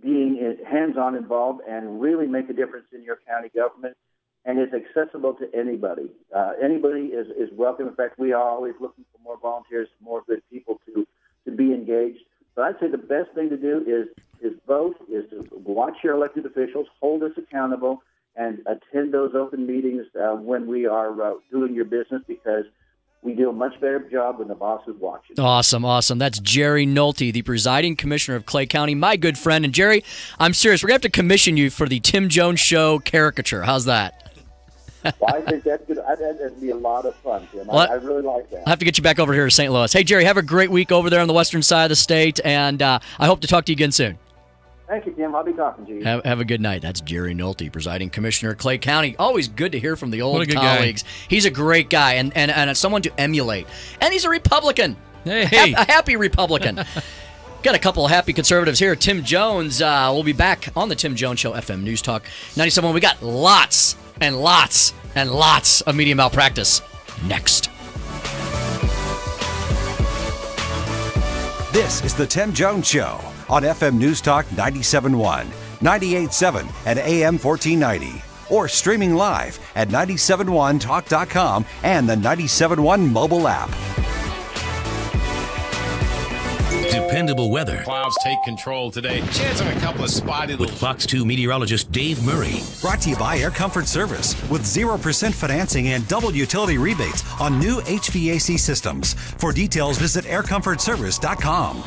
being hands-on involved and really make a difference in your county government. And it's accessible to anybody. Anybody is welcome. In fact, we are always looking for more volunteers, more good people to be engaged. But I'd say the best thing to do is vote, is to watch your elected officials, hold us accountable, and attend those open meetings when we are doing your business, because we do a much better job when the boss is watching. Awesome, awesome. That's Jerry Nolte, the presiding commissioner of Clay County, my good friend. And Jerry, I'm serious. We're going to have to commission you for the Tim Jones Show caricature. How's that? Well, I think that's good. That'd be a lot of fun, Tim. Well, I really like that. I'll have to get you back over here to St. Louis. Hey, Jerry, have a great week over there on the western side of the state, and I hope to talk to you again soon. Thank you, Tim. I'll be talking to you. Have a good night. That's Jerry Nolte, presiding commissioner of Clay County. Always good to hear from the old colleagues. Guy. He's a great guy and someone to emulate. And he's a Republican. Hey. A happy Republican. Got a couple of happy conservatives here. Tim Jones. We'll be back on the Tim Jones Show, FM News Talk 97. We got lots and lots and lots of media malpractice next. This is the Tim Jones Show on FM News Talk 97.1, 98.7, and AM 1490. Or streaming live at 971talk.com and the 97.1 mobile app. Dependable weather. Clouds take control today. Chance of a couple of spotty with Fox 2 meteorologist Dave Murray. Brought to you by Air Comfort Service with 0% financing and double utility rebates on new HVAC systems. For details, visit aircomfortservice.com.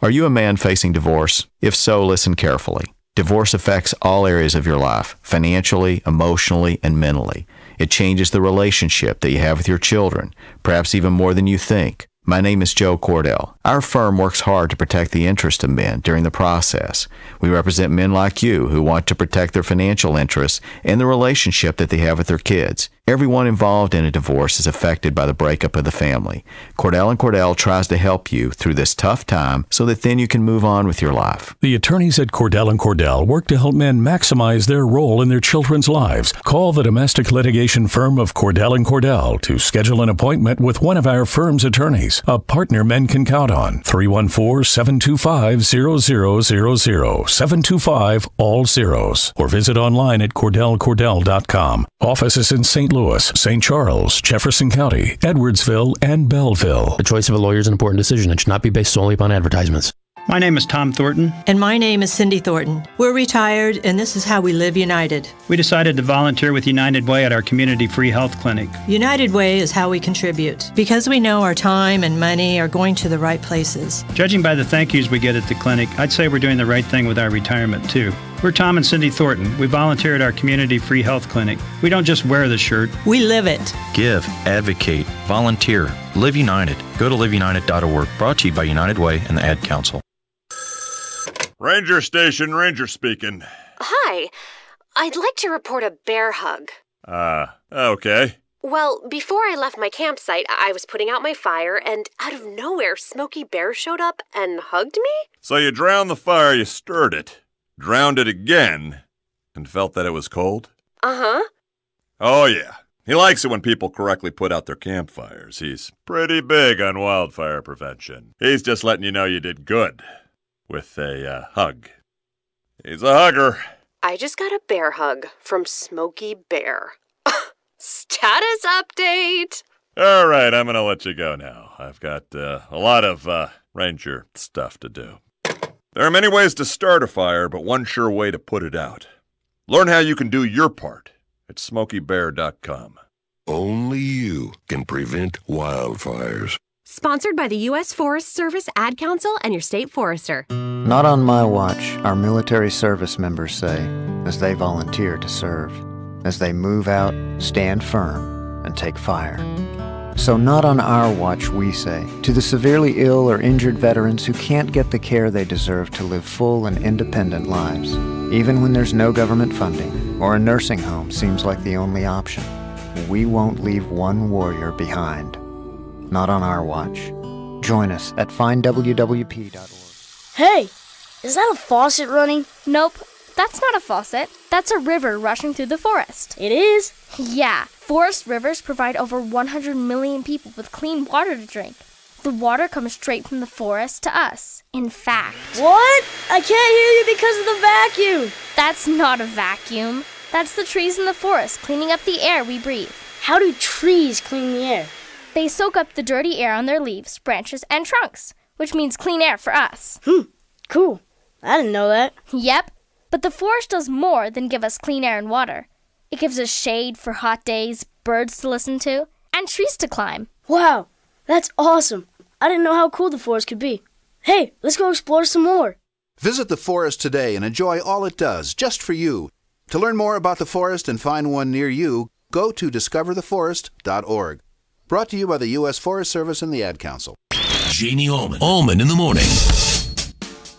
Are you a man facing divorce? If so, listen carefully. Divorce affects all areas of your life, financially, emotionally, and mentally. It changes the relationship that you have with your children, perhaps even more than you think. My name is Joe Cordell. Our firm works hard to protect the interests of men during the process. We represent men like you who want to protect their financial interests and the relationship that they have with their kids. Everyone involved in a divorce is affected by the breakup of the family. Cordell & Cordell tries to help you through this tough time so that then you can move on with your life. The attorneys at Cordell & Cordell work to help men maximize their role in their children's lives. Call the domestic litigation firm of Cordell & Cordell to schedule an appointment with one of our firm's attorneys, a partner men can count on. 314-725-0000, 725 all zeros, or visit online at cordellcordell.com. Offices in St. Louis, St. Charles, Jefferson County, Edwardsville, and Belleville. The choice of a lawyer is an important decision and should not be based solely upon advertisements. My name is Tom Thornton. And my name is Cindy Thornton. We're retired, and this is how we live United. We decided to volunteer with United Way at our community free health clinic. United Way is how we contribute, because we know our time and money are going to the right places. Judging by the thank yous we get at the clinic, I'd say we're doing the right thing with our retirement, too. We're Tom and Cindy Thornton. We volunteer at our community free health clinic. We don't just wear the shirt. We live it. Give, advocate, volunteer, live United. Go to liveunited.org. Brought to you by United Way and the Ad Council. Ranger Station, Ranger speaking. Hi. I'd like to report a bear hug. Okay. Well, before I left my campsite, I was putting out my fire, and out of nowhere, Smokey Bear showed up and hugged me? So you drowned the fire, you stirred it, drowned it again, and felt that it was cold? Uh-huh. Oh, yeah. He likes it when people correctly put out their campfires. He's pretty big on wildfire prevention. He's just letting you know you did good. With a hug. He's a hugger. I just got a bear hug from Smokey Bear. Status update! All right, I'm going to let you go now. I've got a lot of ranger stuff to do. There are many ways to start a fire, but one sure way to put it out. Learn how you can do your part at SmokeyBear.com. Only you can prevent wildfires. Sponsored by the U.S. Forest Service, Ad Council, and your state forester. Not on my watch, our military service members say, as they volunteer to serve. As they move out, stand firm, and take fire. So not on our watch, we say, to the severely ill or injured veterans who can't get the care they deserve to live full and independent lives, even when there's no government funding or a nursing home seems like the only option. We won't leave one warrior behind. Not on our watch. Join us at findwwp.org. Hey, is that a faucet running? Nope, that's not a faucet. That's a river rushing through the forest. It is? Yeah, forest rivers provide over 100 million people with clean water to drink. The water comes straight from the forest to us. In fact... What? I can't hear you because of the vacuum. That's not a vacuum. That's the trees in the forest cleaning up the air we breathe. How do trees clean the air? They soak up the dirty air on their leaves, branches, and trunks, which means clean air for us. Cool. I didn't know that. Yep. But the forest does more than give us clean air and water. It gives us shade for hot days, birds to listen to, and trees to climb. Wow, that's awesome. I didn't know how cool the forest could be. Hey, let's go explore some more. Visit the forest today and enjoy all it does, just for you. To learn more about the forest and find one near you, go to discovertheforest.org. Brought to you by the U.S. Forest Service and the Ad Council. Jamie Allman in the morning.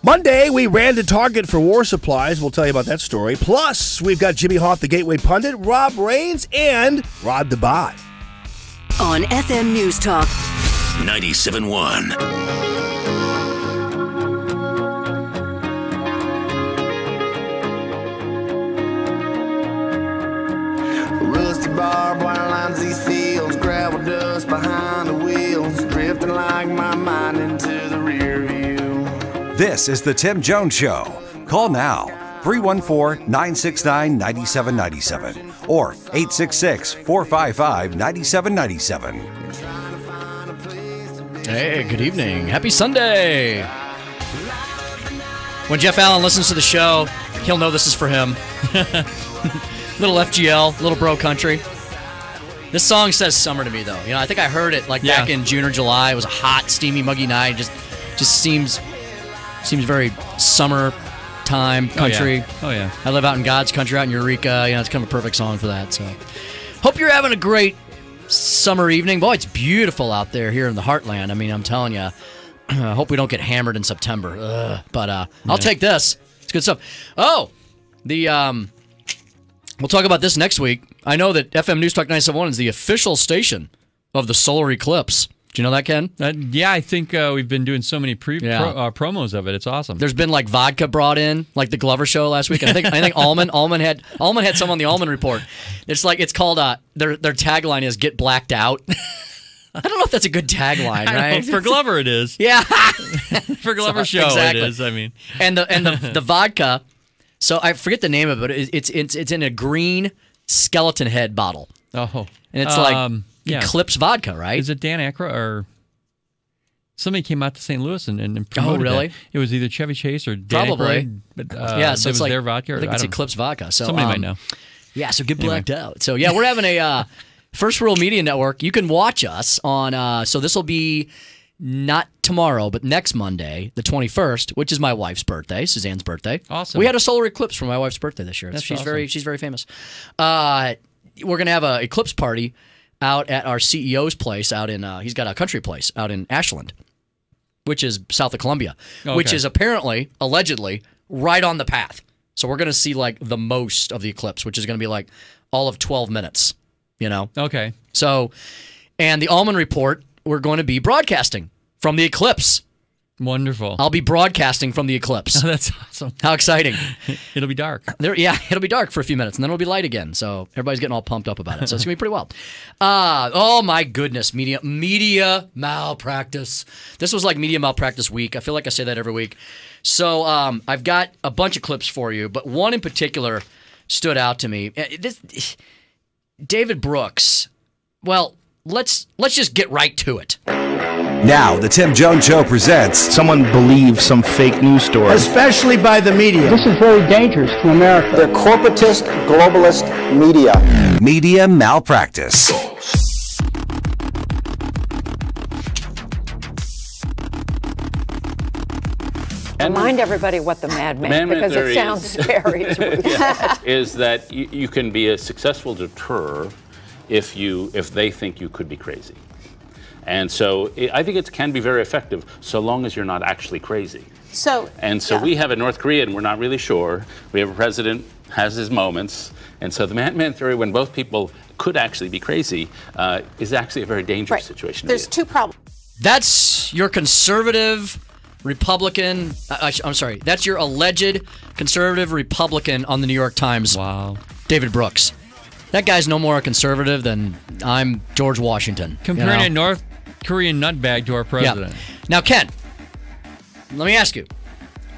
Monday, we ran to Target for war supplies. We'll tell you about that story. Plus, we've got Jimmy Hoff, the Gateway Pundit, Rob Raines, and Rod the Bot. On FM News Talk 97.1. Rusty barbed wire lines these fields, gravel dust behind the wheels, drifting like my mind into the rear view. This is the Tim Jones Show. Call now, 314-969-9797 or 866-455-9797. Hey, good evening. Happy Sunday. When Jeff Allen listens to the show, he'll know this is for him. Little FGL, little bro country. This song says summer to me, though. You know, I think I heard it back in June or July. It was a hot, steamy, muggy night. Just seems very summertime country. Oh yeah. I live out in God's country, out in Eureka. You know, it's kind of a perfect song for that. So, hope you're having a great summer evening. Boy, it's beautiful out there here in the heartland. I mean, I'm telling you. I hope we don't get hammered in September. But I'll take this. It's good stuff. Oh, we'll talk about this next week. I know that FM News Talk 97.1 is the official station of the solar eclipse. Do you know that, Ken? Yeah, I think we've been doing so many promos of it. It's awesome. There's been like vodka brought in, like the Glover show last week. I think Allman had some on the Allman Report. It's called their tagline is "Get blacked out." I don't know if that's a good tagline, right? For Glover, it is. Yeah, for Glover show, exactly. It is. I mean, and the vodka. So I forget the name of it. It's in a green skeleton head bottle. Oh, and it's Eclipse vodka, right? Is it Dan Aykroyd or somebody came out to St. Louis and promoted really? it? It was either Chevy Chase or Dan probably. Aykroyd, but, So it's their vodka. I think it's Eclipse vodka. So somebody might know. Yeah, so get blacked out. So yeah, we're having a First World Media Network. You can watch us on. So this will be not tomorrow, but next Monday, the 21st, which is my wife's birthday, Suzanne's birthday. Awesome. We had a solar eclipse for my wife's birthday this year. She's awesome. very famous. We're gonna have an eclipse party out at our CEO's place out in. He's got a country place out in Ashland, which is south of Columbia, which is apparently, allegedly, right on the path. So we're gonna see like the most of the eclipse, which is gonna be like all of 12 minutes. You know. Okay. So, and the Allman Report, we're going to be broadcasting from the eclipse. Wonderful. I'll be broadcasting from the eclipse. Oh, that's awesome. How exciting. It'll be dark. It'll be dark for a few minutes, and then it'll be light again. So everybody's getting all pumped up about it. So it's going to be pretty wild. Oh, my goodness. Media malpractice. This was like media malpractice week. I feel like I say that every week. So I've got a bunch of clips for you, but one in particular stood out to me. David Brooks. Well, let's just get right to it. Now, the Tim Jones Show presents... Someone believes some fake news story. Especially by the media. This is very dangerous to America. The corporatist, globalist media. Media malpractice. Remind everybody what the madman, because it sounds scary. Is that you can be a successful deterror if they think you could be crazy. And so I think it can be very effective so long as you're not actually crazy. So we have a North Korea and we're not really sure. We have a president has his moments. And so the madman theory, when both people could actually be crazy, is actually a very dangerous situation. There's two problems. That's your conservative Republican. I'm sorry. That's your alleged conservative Republican on the New York Times. Wow. David Brooks. That guy's no more a conservative than I'm George Washington. Comparing a North Korean nutbag to our president. Yeah. Now, Ken, let me ask you,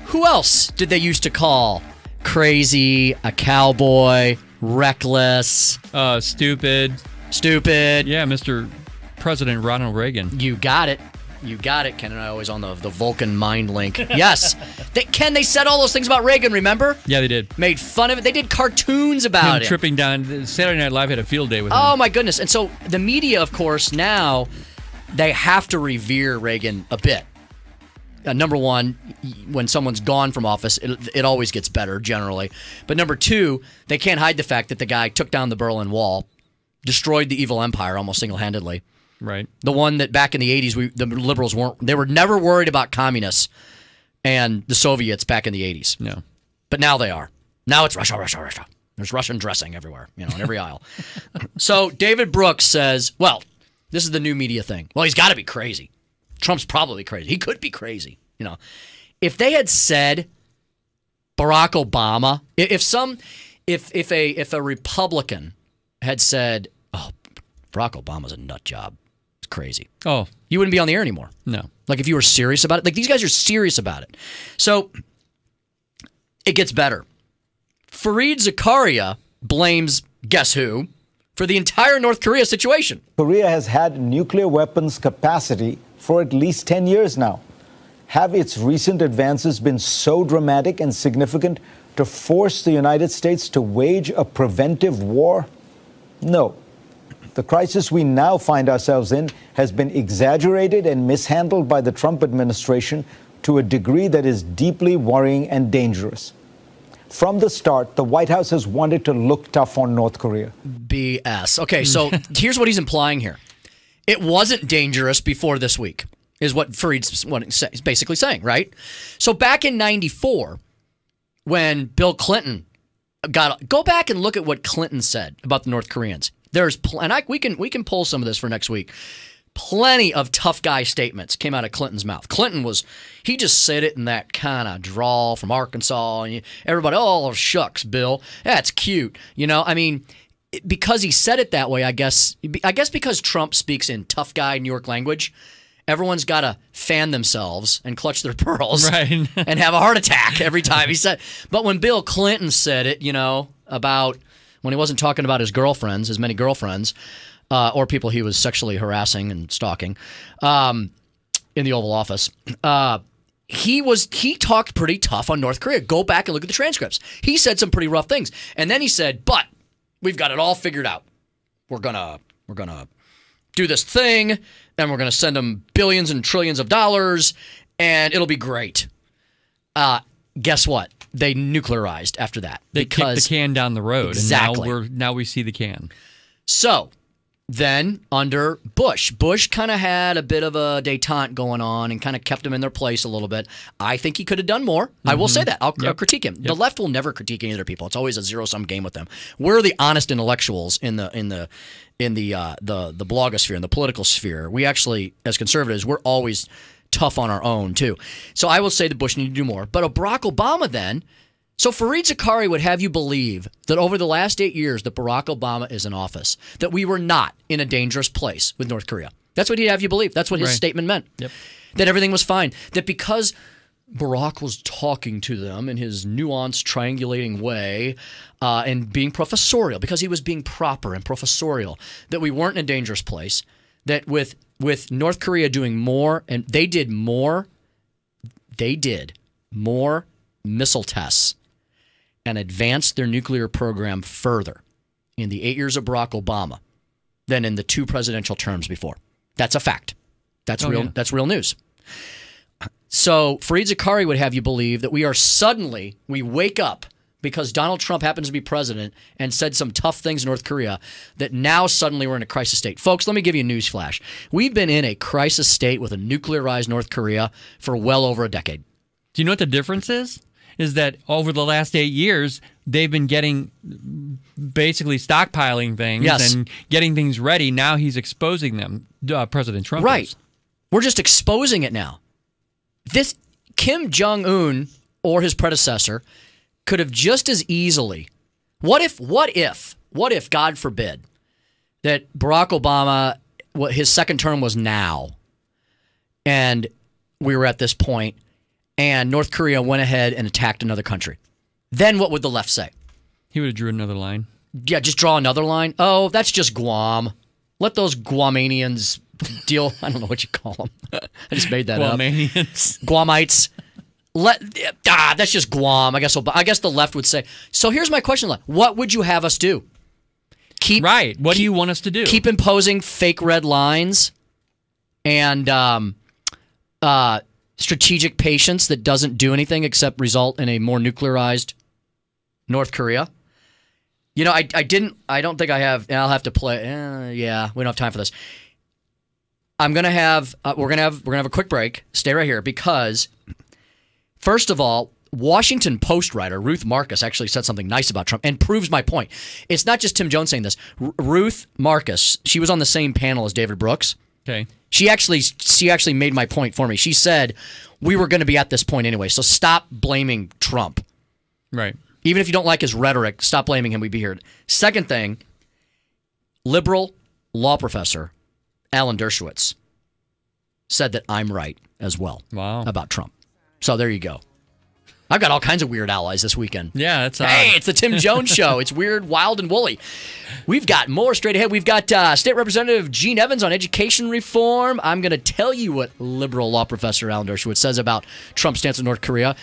who else did they used to call crazy, a cowboy, reckless? Stupid. Yeah, Mr. President Ronald Reagan. You got it. Ken and I always on the Vulcan mind link. Yes. They said all those things about Reagan, remember? Yeah, they did. Made fun of it. They did cartoons about it. Tripping down. Saturday Night Live had a field day with him. Oh, my goodness. And so the media, of course, now they have to revere Reagan a bit. Number one, when someone's gone from office, it always gets better generally. But number two, they can't hide the fact that the guy took down the Berlin Wall, destroyed the evil empire almost single-handedly. Right. The one that back in the 80s, the liberals they were never worried about communists and the Soviets back in the 80s. No. But now they are. Now it's Russia, Russia, Russia. There's Russian dressing everywhere, in every aisle. So David Brooks says, well, this is the new media thing. Well, he's got to be crazy. Trump's probably crazy. He could be crazy. If they had said Barack Obama, if a Republican had said, "Oh, Barack Obama's a nut job. It's crazy." Oh, you wouldn't be on the air anymore. No. Like if you were serious about it. Like these guys are serious about it. So it gets better. Fareed Zakaria blames guess who for the entire North Korea situation. Korea has had nuclear weapons capacity for at least 10 years now. Have its recent advances been so dramatic and significant to force the United States to wage a preventive war? No. The crisis we now find ourselves in has been exaggerated and mishandled by the Trump administration to a degree that is deeply worrying and dangerous. From the start, the White House has wanted to look tough on North Korea. BS. Okay, so here's what he's implying here. It wasn't dangerous before this week, is what Fareed's basically saying, right? So back in 94, when Bill Clinton go back and look at what Clinton said about the North Koreans. We can pull some of this for next week. Plenty of tough guy statements came out of Clinton's mouth. Clinton he just said it in that kind of drawl from Arkansas, and everybody, oh shucks, Bill, that's cute, because he said it that way. I guess because Trump speaks in tough guy New York language. Everyone's got to fan themselves and clutch their pearls and have a heart attack every time he said. But when Bill Clinton said it, about when he wasn't talking about his many girlfriends, or people he was sexually harassing and stalking in the Oval Office, he talked pretty tough on North Korea. Go back and look at the transcripts. He said some pretty rough things, and then he said, "But we've got it all figured out. We're gonna do this thing, and we're going to send them billions and trillions of dollars, and it'll be great." Guess what? They nuclearized after that. They kicked the can down the road, exactly. And now we see the can. So then under Bush kind of had a bit of a détente going on and kind of kept them in their place a little bit. I think he could have done more. I will say that. I'll critique him. Yep. The left will never critique any other people. It's always a zero-sum game with them. We're the honest intellectuals in the blogosphere, in the political sphere. We actually, as conservatives, we're always tough on our own too. So I will say that Bush needed to do more. But Barack Obama then. So Fareed Zakaria would have you believe that over the last 8 years that Barack Obama is in office, that we were not in a dangerous place with North Korea. That's what he'd have you believe. That's what his statement meant. Yep. That everything was fine. That because Barack was talking to them in his nuanced, triangulating way and being professorial, because he was being proper and professorial, that we weren't in a dangerous place, that with North Korea doing more, and they did more missile tests and advanced their nuclear program further in the 8 years of Barack Obama than in the 2 presidential terms before. That's a fact. That's real. Yeah. That's real news. So Fareed Zakaria would have you believe that we wake up because Donald Trump happens to be president and said some tough things in North Korea, that now suddenly we're in a crisis state. Folks, let me give you a news flash. We've been in a crisis state with a nuclearized North Korea for well over a decade. Do you know what the difference is? Is that over the last 8 years, they've been basically stockpiling things and getting things ready. Now he's exposing them, President Trump. Right. We're just exposing it now. This Kim Jong-un or his predecessor could have just as easily. What if, God forbid, that Barack Obama, his second term was now, and we were at this point, and North Korea went ahead and attacked another country? Then what would the left say? He would have drew another line. Yeah, just draw another line. Oh, that's just Guam. Let those Guamanians deal. I don't know what you call them. I just made that up. Guamites. That's just Guam. I guess the left would say. So here's my question, left. What would you have us do? What do you want us to do? Keep imposing fake red lines and strategic patience that doesn't do anything except result in a more nuclearized North Korea. You know, I don't think I have. I'll have to play. Yeah, we don't have time for this. I'm gonna have. We're gonna have a quick break. Stay right here because, first of all, Washington Post writer Ruth Marcus actually said something nice about Trump and proves my point. It's not just Tim Jones saying this. Ruth Marcus, she was on the same panel as David Brooks. Okay. She actually made my point for me. She said we were going to be at this point anyway, so stop blaming Trump. Right. Even if you don't like his rhetoric, stop blaming him. We'd be here. Second thing, liberal law professor Alan Dershowitz said that I'm right as well about Trump. So there you go. I've got all kinds of weird allies this weekend. Yeah, that's hey, it's the Tim Jones Show. It's weird, wild, and woolly. We've got more straight ahead. We've got State Representative Gene Evans on education reform. I'm going to tell you what liberal law professor Alan Dershowitz says about Trump's stance on North Korea.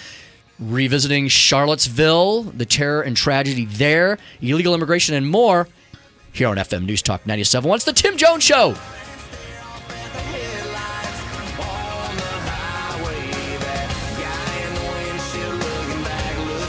Revisiting Charlottesville, the terror and tragedy there, illegal immigration, and more here on FM News Talk 97.1. It's the Tim Jones Show.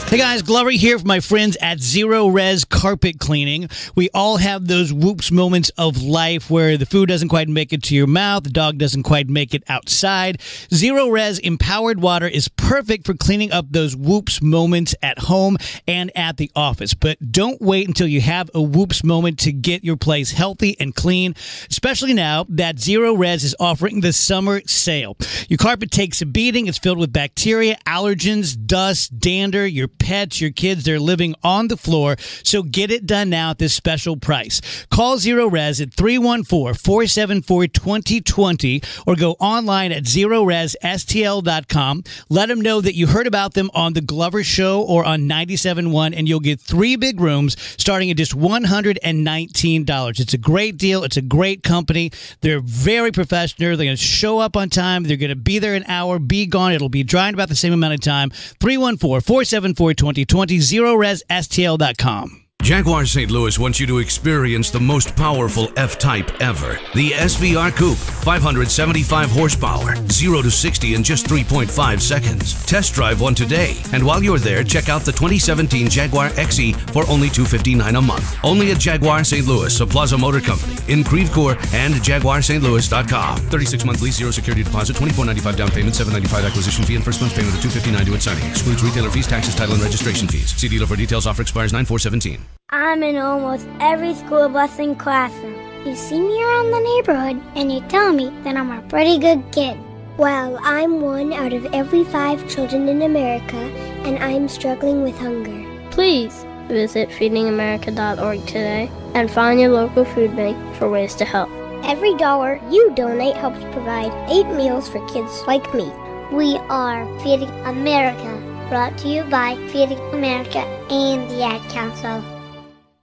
Hey guys, Glover here for my friends at Zero Res Carpet Cleaning. We all have those whoops moments of life where the food doesn't quite make it to your mouth, the dog doesn't quite make it outside. Zero Res Empowered Water is perfect for cleaning up those whoops moments at home and at the office. But don't wait until you have a whoops moment to get your place healthy and clean, especially now that Zero Res is offering the summer sale. Your carpet takes a beating. It's filled with bacteria, allergens, dust, dander, your pets, your kids, they're living on the floor. So get it done now at this special price. Call Zero Res at 314-474-2020 or go online at ZeroResSTL.com. Let them know that you heard about them on The Glover Show or on 97.1, and you'll get 3 big rooms starting at just $119. It's a great deal. It's a great company. They're very professional. They're going to show up on time. They're going to be there an hour, be gone. It'll be dry in about the same amount of time. 314-474-2020, ZeroResSTL.com. Jaguar St. Louis wants you to experience the most powerful F-Type ever. The SVR Coupe, 575 horsepower, 0 to 60 in just 3.5 seconds. Test drive one today. And while you're there, check out the 2017 Jaguar XE for only $259 a month. Only at Jaguar St. Louis, a Plaza Motor Company, in Creve Coeur, and JaguarSt.Louis.com. 36-month lease, 0 security deposit, $24.95 down payment, $7.95 acquisition fee, and first month's payment of $259 due at signing. Excludes retailer fees, taxes, title, and registration fees. See dealer for details. Offer expires 9/4/17. I'm in almost every school bus and classroom. You see me around the neighborhood, and you tell me that I'm a pretty good kid. Well, I'm 1 out of every 5 children in America, and I'm struggling with hunger. Please visit feedingamerica.org today and find your local food bank for ways to help. Every dollar you donate helps provide 8 meals for kids like me. We are Feeding America, brought to you by Feeding America and the Ad Council.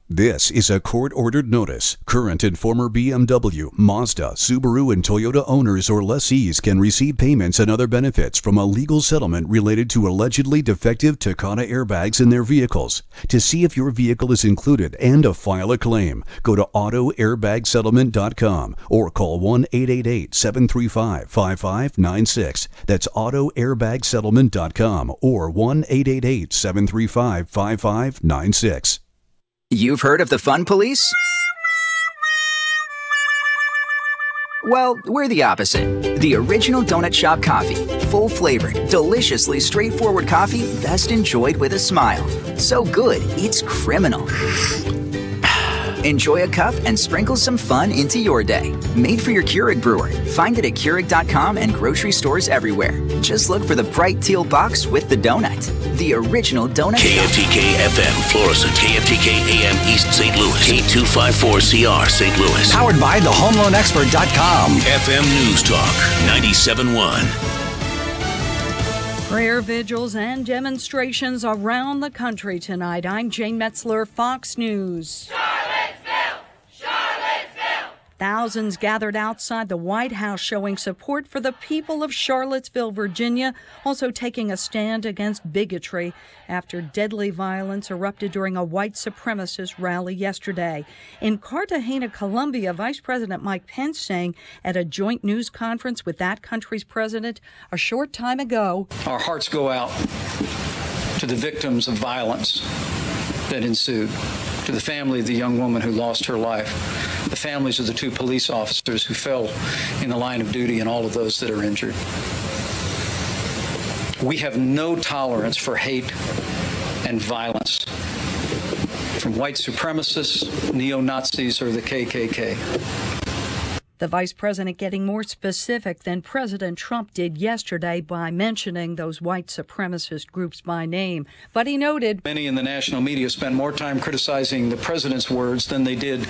This is a court-ordered notice. Current and former BMW, Mazda, Subaru, and Toyota owners or lessees can receive payments and other benefits from a legal settlement related to allegedly defective Takata airbags in their vehicles. To see if your vehicle is included and to file a claim, go to AutoAirbagSettlement.com or call 1-888-735-5596. That's AutoAirbagSettlement.com or 1-888-735-5596. You've heard of the Fun Police? Well, we're the opposite. The original donut shop coffee. Full-flavored, deliciously straightforward coffee best enjoyed with a smile. So good, it's criminal. Enjoy a cup and sprinkle some fun into your day. Made for your Keurig brewer. Find it at Keurig.com and grocery stores everywhere. Just look for the bright teal box with the donut. The original donut KFTK FM, Florissant. KFTK AM East St. Louis. K254CR St. Louis. Powered by thehomeloanexpert.com. FM News Talk 97.1. Prayer vigils and demonstrations around the country tonight. I'm Jane Metzler, Fox News. Thousands gathered outside the White House showing support for the people of Charlottesville, Virginia, also taking a stand against bigotry after deadly violence erupted during a white supremacist rally yesterday. In Cartagena, Colombia, Vice President Mike Pence saying at a joint news conference with that country's president a short time ago, "Our hearts go out to the victims of violence that ensued, to the family of the young woman who lost her life, the families of the 2 police officers who fell in the line of duty, and all of those that are injured. We have no tolerance for hate and violence from white supremacists, neo-Nazis, or the KKK." The vice president getting more specific than President Trump did yesterday by mentioning those white supremacist groups by name. But he noted many in the national media spent more time criticizing the president's words than they did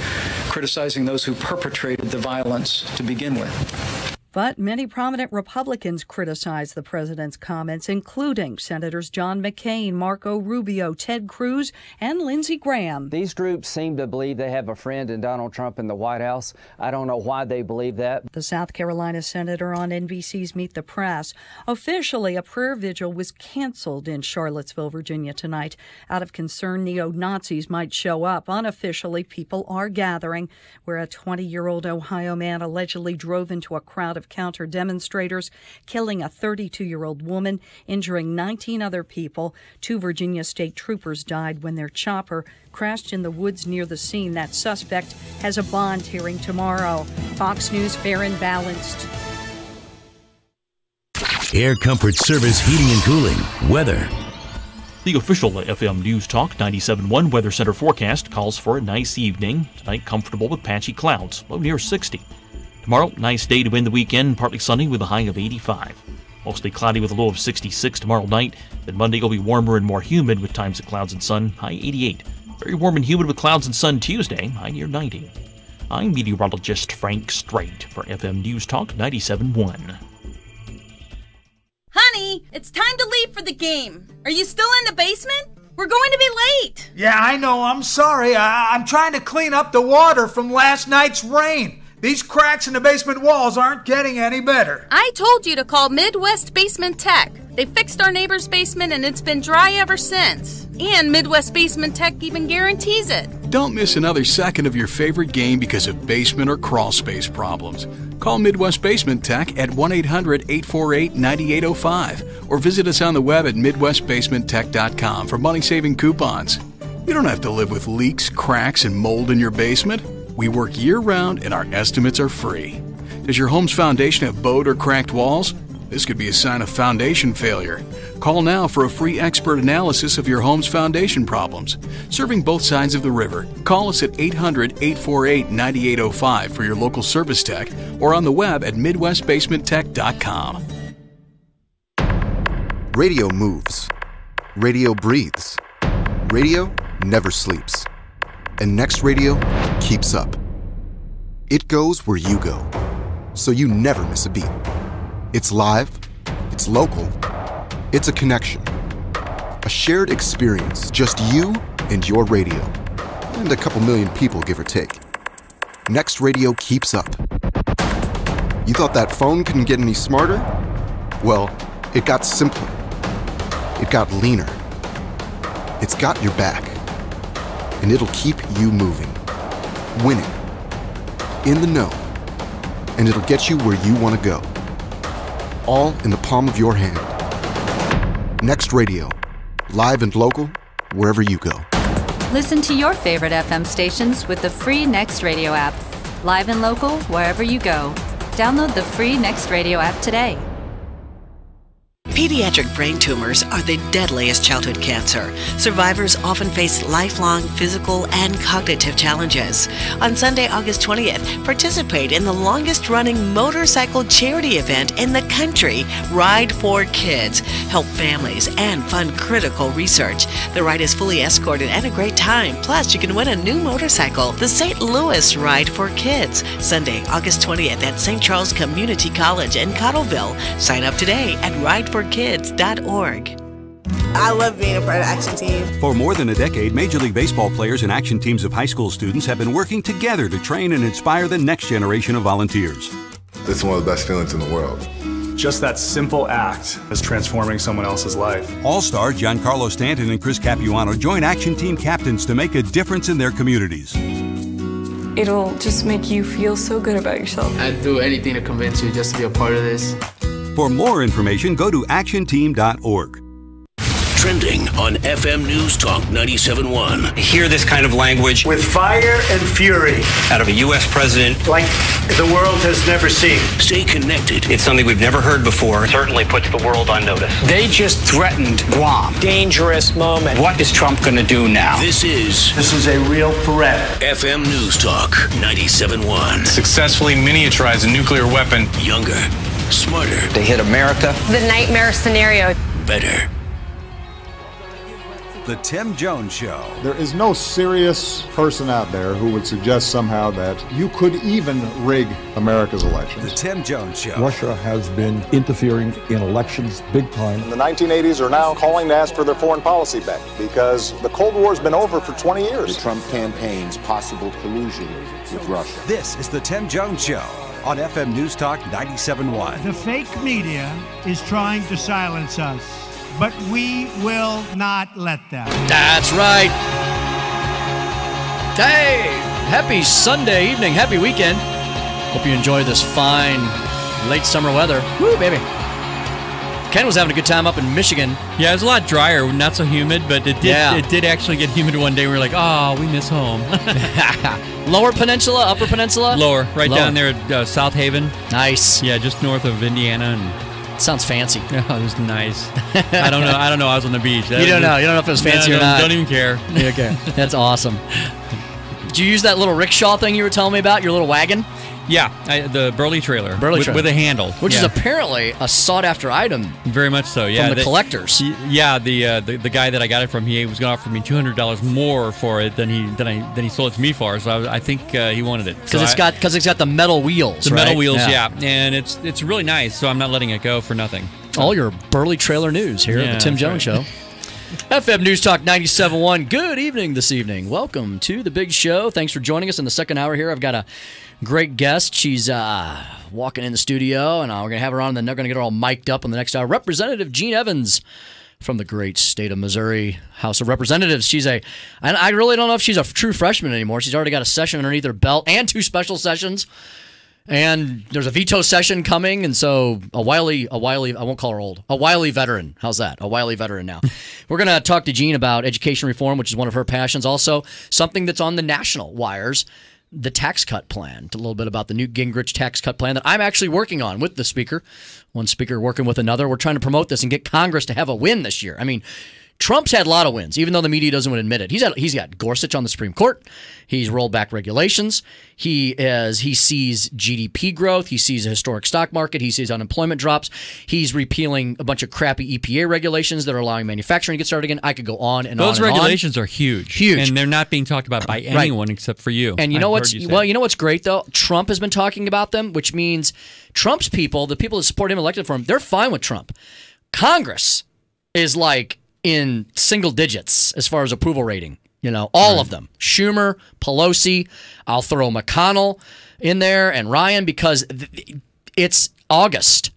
criticizing those who perpetrated the violence to begin with. But many prominent Republicans criticized the president's comments, including Senators John McCain, Marco Rubio, Ted Cruz, and Lindsey Graham. These groups seem to believe they have a friend in Donald Trump in the White House. I don't know why they believe that. The South Carolina senator on NBC's Meet the Press. Officially, a prayer vigil was canceled in Charlottesville, Virginia tonight out of concern neo-Nazis might show up. Unofficially, people are gathering where a 20-year-old Ohio man allegedly drove into a crowd of counter-demonstrators, killing a 32-year-old woman, injuring 19 other people. 2 Virginia state troopers died when their chopper crashed in the woods near the scene. That suspect has a bond hearing tomorrow. Fox News, fair and balanced. Air Comfort Service Heating and Cooling. Weather. The official FM News Talk 97.1 Weather Center forecast calls for a nice evening. Tonight, comfortable with patchy clouds, low near 60. Tomorrow, nice day to end the weekend, partly sunny with a high of 85. Mostly cloudy with a low of 66 tomorrow night. Then Monday will be warmer and more humid with times of clouds and sun, high 88. Very warm and humid with clouds and sun Tuesday, high near 90. I'm meteorologist Frank Strait for FM News Talk 97.1. Honey, it's time to leave for the game. Are you still in the basement? We're going to be late. Yeah, I know. I'm sorry. I'm trying to clean up the water from last night's rain. These cracks in the basement walls aren't getting any better. I told you to call Midwest Basement Tech. They fixed our neighbor's basement and it's been dry ever since. And Midwest Basement Tech even guarantees it. Don't miss another second of your favorite game because of basement or crawl space problems. Call Midwest Basement Tech at 1-800-848-9805 or visit us on the web at MidwestBasementTech.com for money-saving coupons. You don't have to live with leaks, cracks, and mold in your basement. We work year-round and our estimates are free. Does your home's foundation have bowed or cracked walls? This could be a sign of foundation failure. Call now for a free expert analysis of your home's foundation problems. Serving both sides of the river, call us at 800-848-9805 for your local service tech or on the web at MidwestBasementTech.com. Radio moves. Radio breathes. Radio never sleeps. And Next Radio keeps up. It goes where you go, so you never miss a beat. It's live, it's local, it's a connection. A shared experience, just you and your radio. And a couple million people, give or take. Next Radio keeps up. You thought that phone couldn't get any smarter? Well, it got simpler. It got leaner. It's got your back. And it'll keep you moving, winning, in the know, and it'll get you where you want to go. All in the palm of your hand. Next Radio, live and local, wherever you go. Listen to your favorite FM stations with the free Next Radio app. Live and local, wherever you go. Download the free Next Radio app today. Pediatric brain tumors are the deadliest childhood cancer. Survivors often face lifelong physical and cognitive challenges. On Sunday, August 20th, participate in the longest-running motorcycle charity event in the country, Ride for Kids. Help families and fund critical research. The ride is fully escorted and a great time. Plus, you can win a new motorcycle, the St. Louis Ride for Kids. Sunday, August 20th at St. Charles Community College in Cottleville. Sign up today at rideforkids.org. I love being a part of Action Team. For more than a decade, Major League Baseball players and action teams of high school students have been working together to train and inspire the next generation of volunteers. It's one of the best feelings in the world. Just that simple act is transforming someone else's life. All-star Giancarlo Stanton and Chris Capuano join action team captains to make a difference in their communities. It'll just make you feel so good about yourself. I'd do anything to convince you just to be a part of this. For more information, go to actionteam.org. Trending on FM News Talk 97.1. Hear this kind of language with fire and fury out of a U.S. president like the world has never seen. Stay connected. It's something we've never heard before. Certainly puts the world on notice. They just threatened Guam. Dangerous moment. What is Trump going to do now? This is a real threat. FM News Talk 97.1. Successfully miniaturized a nuclear weapon. Younger, smarter. They hit America. The nightmare scenario. Better. The Tim Jones Show. There is no serious person out there who would suggest somehow that you could even rig America's elections. The Tim Jones Show. Russia has been interfering in elections big time. And the 1980s are now calling to ask for their foreign policy back because the Cold War's been over for 20 years. The Trump campaign's possible collusion with Russia. This is the Tim Jones Show on FM News Talk 97.1. The fake media is trying to silence us, but we will not let them. That's right. Hey, happy Sunday evening, happy weekend. Hope you enjoy this fine late summer weather. Woo, baby. Ken was having a good time up in Michigan. Yeah, it was a lot drier, not so humid, but it did actually get humid one day. We were like, oh, we miss home. Lower Peninsula, Upper Peninsula? Lower, down there at South Haven. Nice. Yeah, just north of Indiana. And sounds fancy. Oh, it was nice. I don't know. I was on the beach. You don't know if it was fancy or not. Don't even care. Okay. That's awesome. Did you use that little rickshaw thing you were telling me about, your little wagon? Yeah, the Burley trailer. With a handle. Which is apparently a sought-after item. Very much so, yeah. From the collectors. Yeah, the guy that I got it from, he was going to offer me $200 more for it than he sold it to me for. So I think he wanted it. Because it's got the metal wheels, The metal wheels, yeah. And it's really nice, so I'm not letting it go for nothing. All your Burley trailer news here at the Tim Jones Show. FM News Talk 97.1. Good evening this evening. Welcome to the big show. Thanks for joining us in the second hour here. I've got a great guest. She's walking in the studio, and we're going to have her on, and then they're going to get her all mic'd up in the next hour. Representative Jean Evans from the great state of Missouri, House of Representatives. I really don't know if she's a true freshman anymore. She's already got a session underneath her belt and 2 special sessions. And there's a veto session coming, and so a wily, I won't call her old, a wily veteran. How's that? A wily veteran now. We're going to talk to Jean about education reform, which is one of her passions. Also, something that's on the national wires, the tax cut plan. A little bit about the Newt Gingrich tax cut plan that I'm actually working on with the speaker. One speaker working with another. We're trying to promote this and get Congress to have a win this year. I mean, Trump's had a lot of wins, even though the media doesn't want to admit it. He's got Gorsuch on the Supreme Court. He's rolled back regulations. He sees GDP growth. He sees a historic stock market. He sees unemployment drops. He's repealing a bunch of crappy EPA regulations that are allowing manufacturing to get started again. I could go on and Those on. Those regulations are huge, and they're not being talked about by anyone except for you. And you know what's great though? Trump has been talking about them, which means Trump's people, the people that support him, elected for him, they're fine with Trump. Congress is like in single digits as far as approval rating. All of them. Schumer, Pelosi, I'll throw McConnell in there and Ryan because it's August.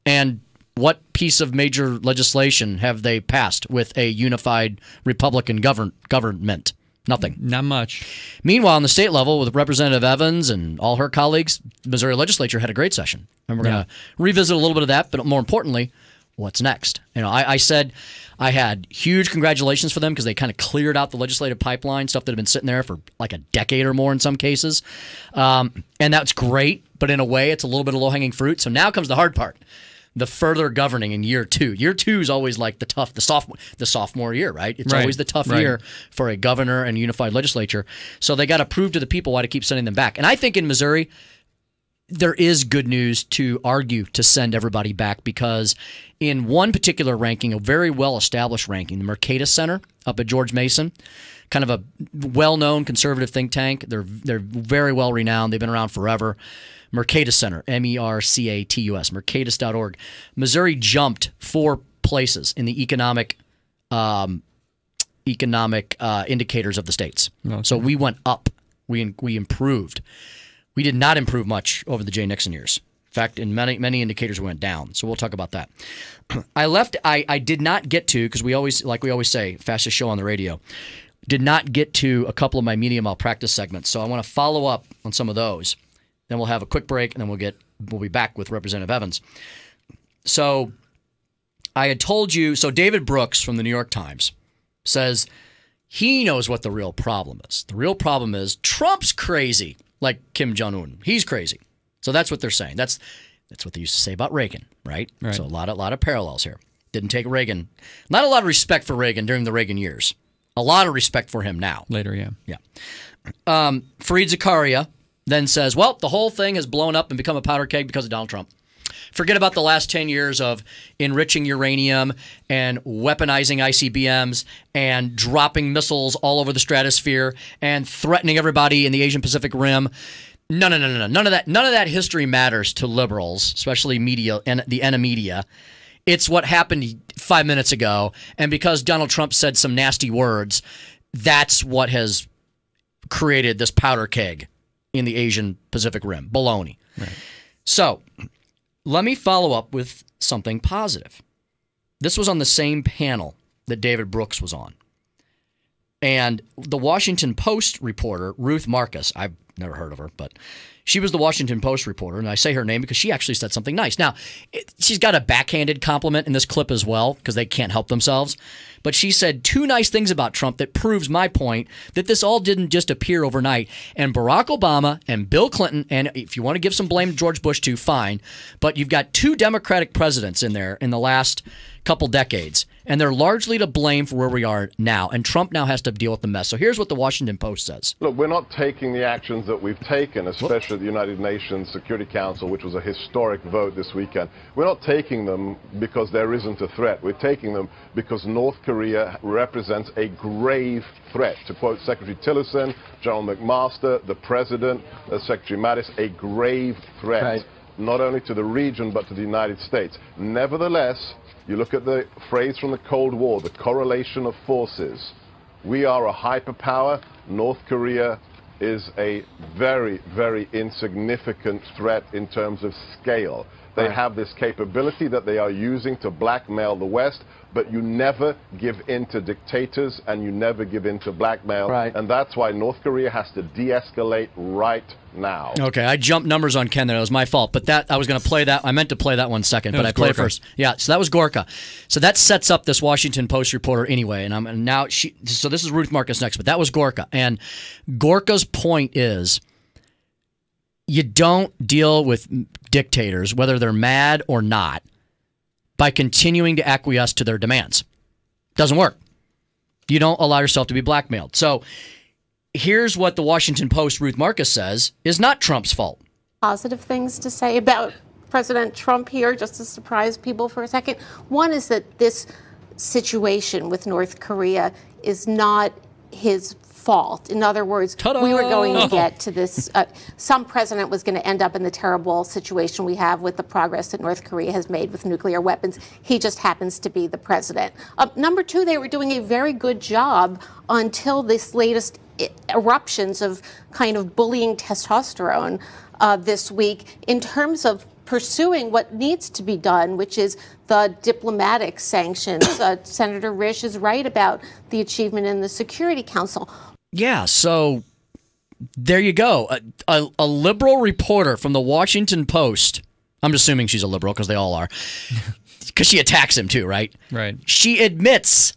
And what piece of major legislation have they passed with a unified Republican government? Nothing. Not much. Meanwhile, on the state level, with Representative Evans and all her colleagues, the Missouri legislature had a great session. And we're going to revisit a little bit of that, but more importantly, what's next? I said I had huge congratulations for them because they kind of cleared out the legislative pipeline, stuff that had been sitting there for like a decade or more in some cases. And that's great, but in a way, it's a little bit of low-hanging fruit. So now comes the hard part, the further governing in year 2. Year 2 is always like the sophomore year, right? It's always the tough year for a governor and unified legislature. So they got to prove to the people why to keep sending them back. And I think in Missouri, there is good news to argue to send everybody back because in one particular ranking, a very well-established ranking, the Mercatus Center up at George Mason, kind of a well-known conservative think tank. They're very well-renowned. They've been around forever. Mercatus Center, Mercatus, Mercatus.org. Missouri jumped 4 places in the economic indicators of the states. Okay. So we went up. We improved. We did not improve much over the Jay Nixon years. In fact, in many indicators, we went down. So we'll talk about that. I did not get to, because we always say, fastest show on the radio, did not get to a couple of my media malpractice segments. So I want to follow up on some of those. Then we'll have a quick break, and then we'll be back with Representative Evans. So I had told you, so David Brooks from the New York Times says he knows what the real problem is. The real problem is Trump's crazy, like Kim Jong-un. He's crazy. So that's what they're saying. That's what they used to say about Reagan, right? So a lot of parallels here. Didn't take Reagan. Not a lot of respect for Reagan during the Reagan years. A lot of respect for him now. Later, yeah. Yeah. Fareed Zakaria then says, well, the whole thing has blown up and become a powder keg because of Donald Trump. Forget about the last 10 years of enriching uranium and weaponizing ICBMs and dropping missiles all over the stratosphere and threatening everybody in the Asian Pacific Rim. No. None of that history matters to liberals, especially media and the media. It's what happened 5 minutes ago. And because Donald Trump said some nasty words, that's what has created this powder keg in the Asian Pacific Rim. Baloney. Right. So let me follow up with something positive. This was on the same panel that David Brooks was on. And the Washington Post reporter, Ruth Marcus, I've never heard of her, but she was the Washington Post reporter, and I say her name because she actually said something nice. Now, she's got a backhanded compliment in this clip as well because they can't help themselves. But she said two nice things about Trump that proves my point that this all didn't just appear overnight. And Barack Obama and Bill Clinton, and if you want to give some blame to George Bush too, fine. But you've got two Democratic presidents in there in the last couple decades, and they're largely to blame for where we are now. And Trump now has to deal with the mess. So here's what the Washington Post says. Look, we're not taking the actions that we've taken, especially at the United Nations Security Council, which was a historic vote this weekend. We're not taking them because there isn't a threat. We're taking them because North Korea represents a grave threat. To quote Secretary Tillerson, General McMaster, the President, Secretary Mattis, a grave threat, right, not only to the region but to the United States. Nevertheless, you look at the phrase from the Cold War, the correlation of forces. We are a hyperpower. North Korea is a very, very insignificant threat in terms of scale. They have this capability that they are using to blackmail the West, but you never give in to dictators and you never give in to blackmail. Right. And that's why North Korea has to de-escalate right now. Okay, I jumped numbers on Ken there. It was my fault. But I was going to play that. I meant to play that one second, but I played it first. Yeah, so that was Gorka. So that sets up this Washington Post reporter anyway. And so this is Ruth Marcus next, but that was Gorka. And Gorka's point is, you don't deal with dictators, whether they're mad or not, by continuing to acquiesce to their demands. Doesn't work. You don't allow yourself to be blackmailed. So here's what the Washington Post, Ruth Marcus, says is not Trump's fault. Positive things to say about President Trump here, just to surprise people for a second. One is that this situation with North Korea is not his fault. In other words, we were going to get to this. Some president was going to end up in the terrible situation we have with the progress that North Korea has made with nuclear weapons. He just happens to be the president. Number two, they were doing a very good job until this latest eruptions of kind of bullying testosterone this week in terms of pursuing what needs to be done, which is the diplomatic sanctions. Senator Risch is right about the achievement in the Security Council. Yeah, so there you go. A liberal reporter from the Washington Post, I'm assuming she's a liberal because they all are, because she attacks him too, right? Right. She admits,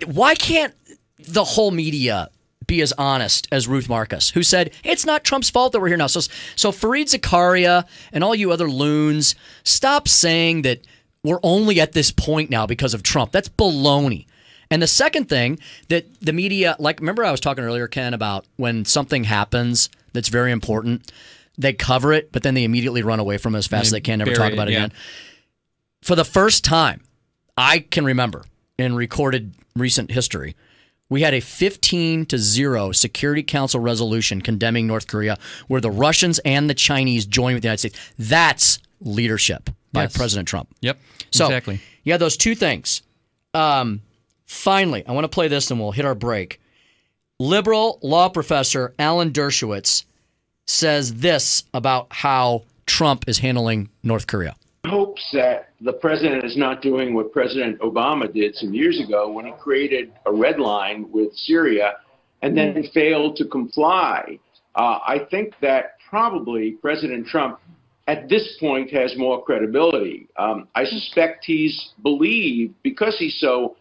why can't the whole media be as honest as Ruth Marcus, who said, it's not Trump's fault that we're here now. So Fareed Zakaria and all you other loons, stop saying that we're only at this point now because of Trump. That's baloney. And the second thing that the media, like, remember I was talking earlier, Ken, about when something happens that's very important, they cover it, but then they immediately run away from it as fast as they can, never talk about it again. For the first time I can remember in recorded recent history, we had a 15-0 Security Council resolution condemning North Korea, where the Russians and the Chinese joined with the United States. That's leadership by President Trump. Yep, so exactly. You had those two things. Finally, I want to play this and we'll hit our break. Liberal law professor Alan Dershowitz says this about how Trump is handling North Korea. Hopes that the president is not doing what President Obama did some years ago when he created a red line with Syria and then failed to comply. I think that probably President Trump at this point has more credibility. I suspect he's believed because he's so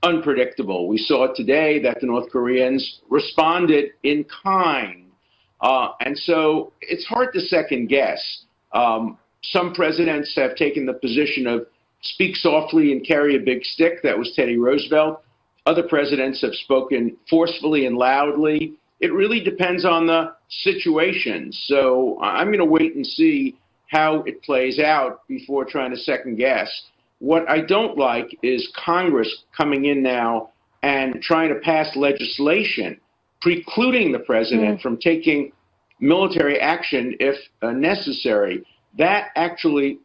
unpredictable. We saw today that the North Koreans responded in kind. And so it's hard to second guess. Some presidents have taken the position of speak softly and carry a big stick. That was Teddy Roosevelt. Other presidents have spoken forcefully and loudly. It really depends on the situation. So I'm going to wait and see how it plays out before trying to second guess. What I don't like is Congress coming in now and trying to pass legislation precluding the president from taking military action if necessary. That actually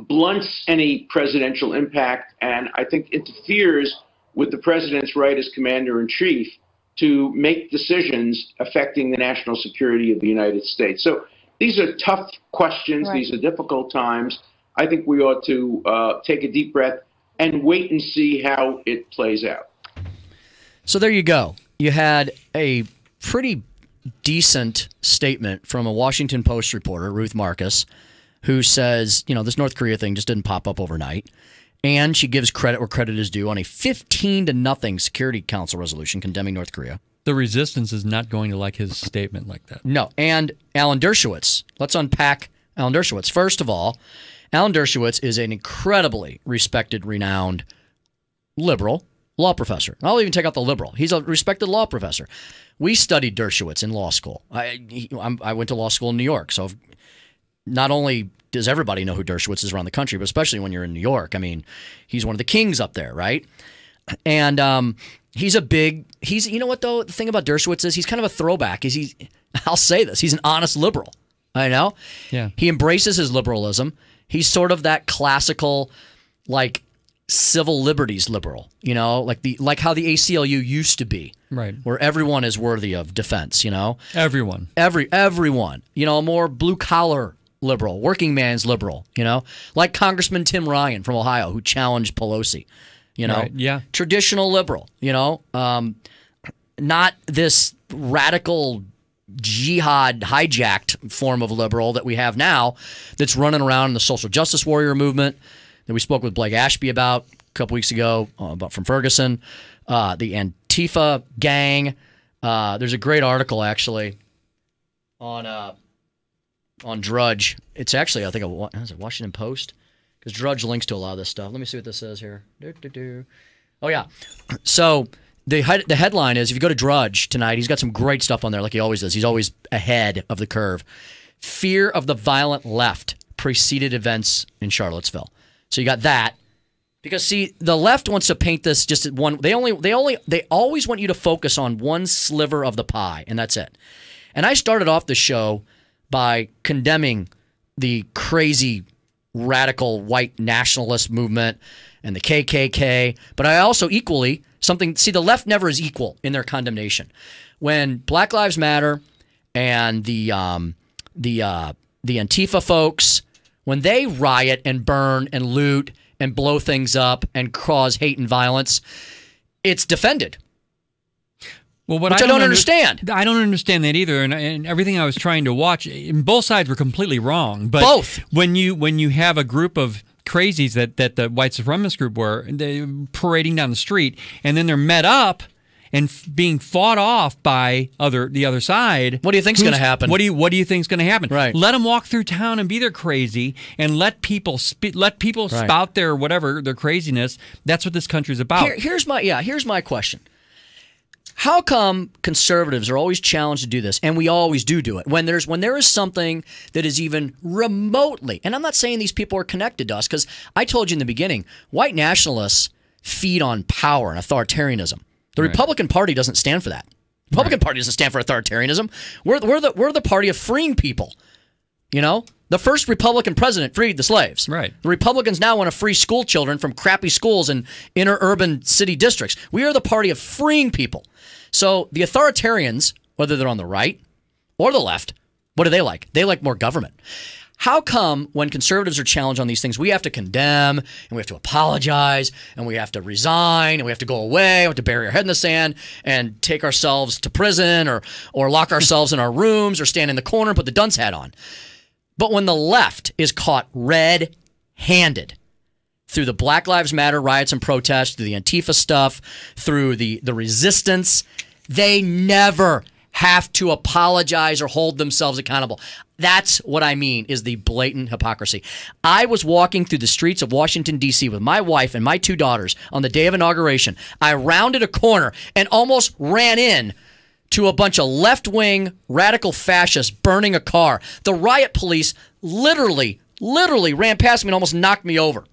blunts any presidential impact and I think interferes with the president's right as commander-in-chief to make decisions affecting the national security of the United States. So these are tough questions. Right. These are difficult times. I think we ought to take a deep breath and wait and see how it plays out. So there you go. You had a pretty decent statement from a Washington Post reporter, Ruth Marcus, who says, you know, this North Korea thing just didn't pop up overnight. And she gives credit where credit is due on a 15-0 Security Council resolution condemning North Korea. The resistance is not going to like his statement like that. No. And Alan Dershowitz. Let's unpack Alan Dershowitz. First of all, Alan Dershowitz is an incredibly respected, renowned liberal law professor. I'll even take out the liberal. He's a respected law professor. We studied Dershowitz in law school. I went to law school in New York, so not only does everybody know who Dershowitz is around the country, but especially when you're in New York. I mean, he's one of the kings up there, right? And he's you know what, though? The thing about Dershowitz is he's kind of a throwback. I'll say this, he's an honest liberal. I know? Yeah. He embraces his liberalism. He's sort of that classical, like, civil liberties liberal, you know, like how the ACLU used to be. Right. Where everyone is worthy of defense, you know? Everyone. Everyone. You know, a more blue-collar liberal, working man's liberal, you know? Like Congressman Tim Ryan from Ohio, who challenged Pelosi, you know? Right. Yeah. Traditional liberal, you know? Not this radical jihad hijacked form of liberal that we have now that's running around in the social justice warrior movement that we spoke with Blake Ashby about a couple weeks ago, from Ferguson, the Antifa gang. There's a great article, actually, on Drudge. It's actually, I think, is it Washington Post? Because Drudge links to a lot of this stuff. Let me see what this says here. Oh, yeah. So the headline is, if you go to Drudge tonight, he's got some great stuff on there like he always does. He's always ahead of the curve. Fear of the violent left preceded events in Charlottesville. So you got that. Because, see, the left wants to paint this just at one. They always want you to focus on one sliver of the pie, and that's it. And I started off the show by condemning the crazy radical white nationalist movement and the KKK, but I also equally the left never is equal in their condemnation. When Black Lives Matter and the Antifa folks, when they riot and burn and loot and blow things up and cause hate and violence, it's defended. Well, which I don't understand. I don't understand that either, and everything I was trying to watch, and both sides were completely wrong. But both. When you have a group of crazies that the white supremacist group were, they parading down the street, and then they're met up and being fought off by the other side. What do you think's going to happen? What do you think's going to happen? Right. Let them walk through town and be their crazy, and let people spout their whatever their craziness. That's what this country's about. Here's my question. How come conservatives are always challenged to do this, and we always do it, when there is something that is even remotely, and I'm not saying these people are connected to us, because I told you in the beginning, white nationalists feed on power and authoritarianism. The Republican Party doesn't stand for that. The Republican Party doesn't stand for authoritarianism. We're the party of freeing people. You know, The first Republican president freed the slaves. Right. The Republicans now want to free school children from crappy schools in inner urban city districts. We are the party of freeing people. So the authoritarians, whether they're on the right or the left, what do they like? They like more government. How come when conservatives are challenged on these things, we have to condemn and we have to apologize and we have to resign and we have to go away, we have to bury our head in the sand and take ourselves to prison or lock ourselves in our rooms or stand in the corner and put the dunce hat on? But when the left is caught red-handed through the Black Lives Matter riots and protests, through the Antifa stuff, through the resistance, they never have to apologize or hold themselves accountable. That's what I mean is the blatant hypocrisy. I was walking through the streets of Washington, D.C. with my wife and my 2 daughters on the day of inauguration. I rounded a corner and almost ran in to a bunch of left-wing radical fascists burning a car. The riot police literally ran past me and almost knocked me over.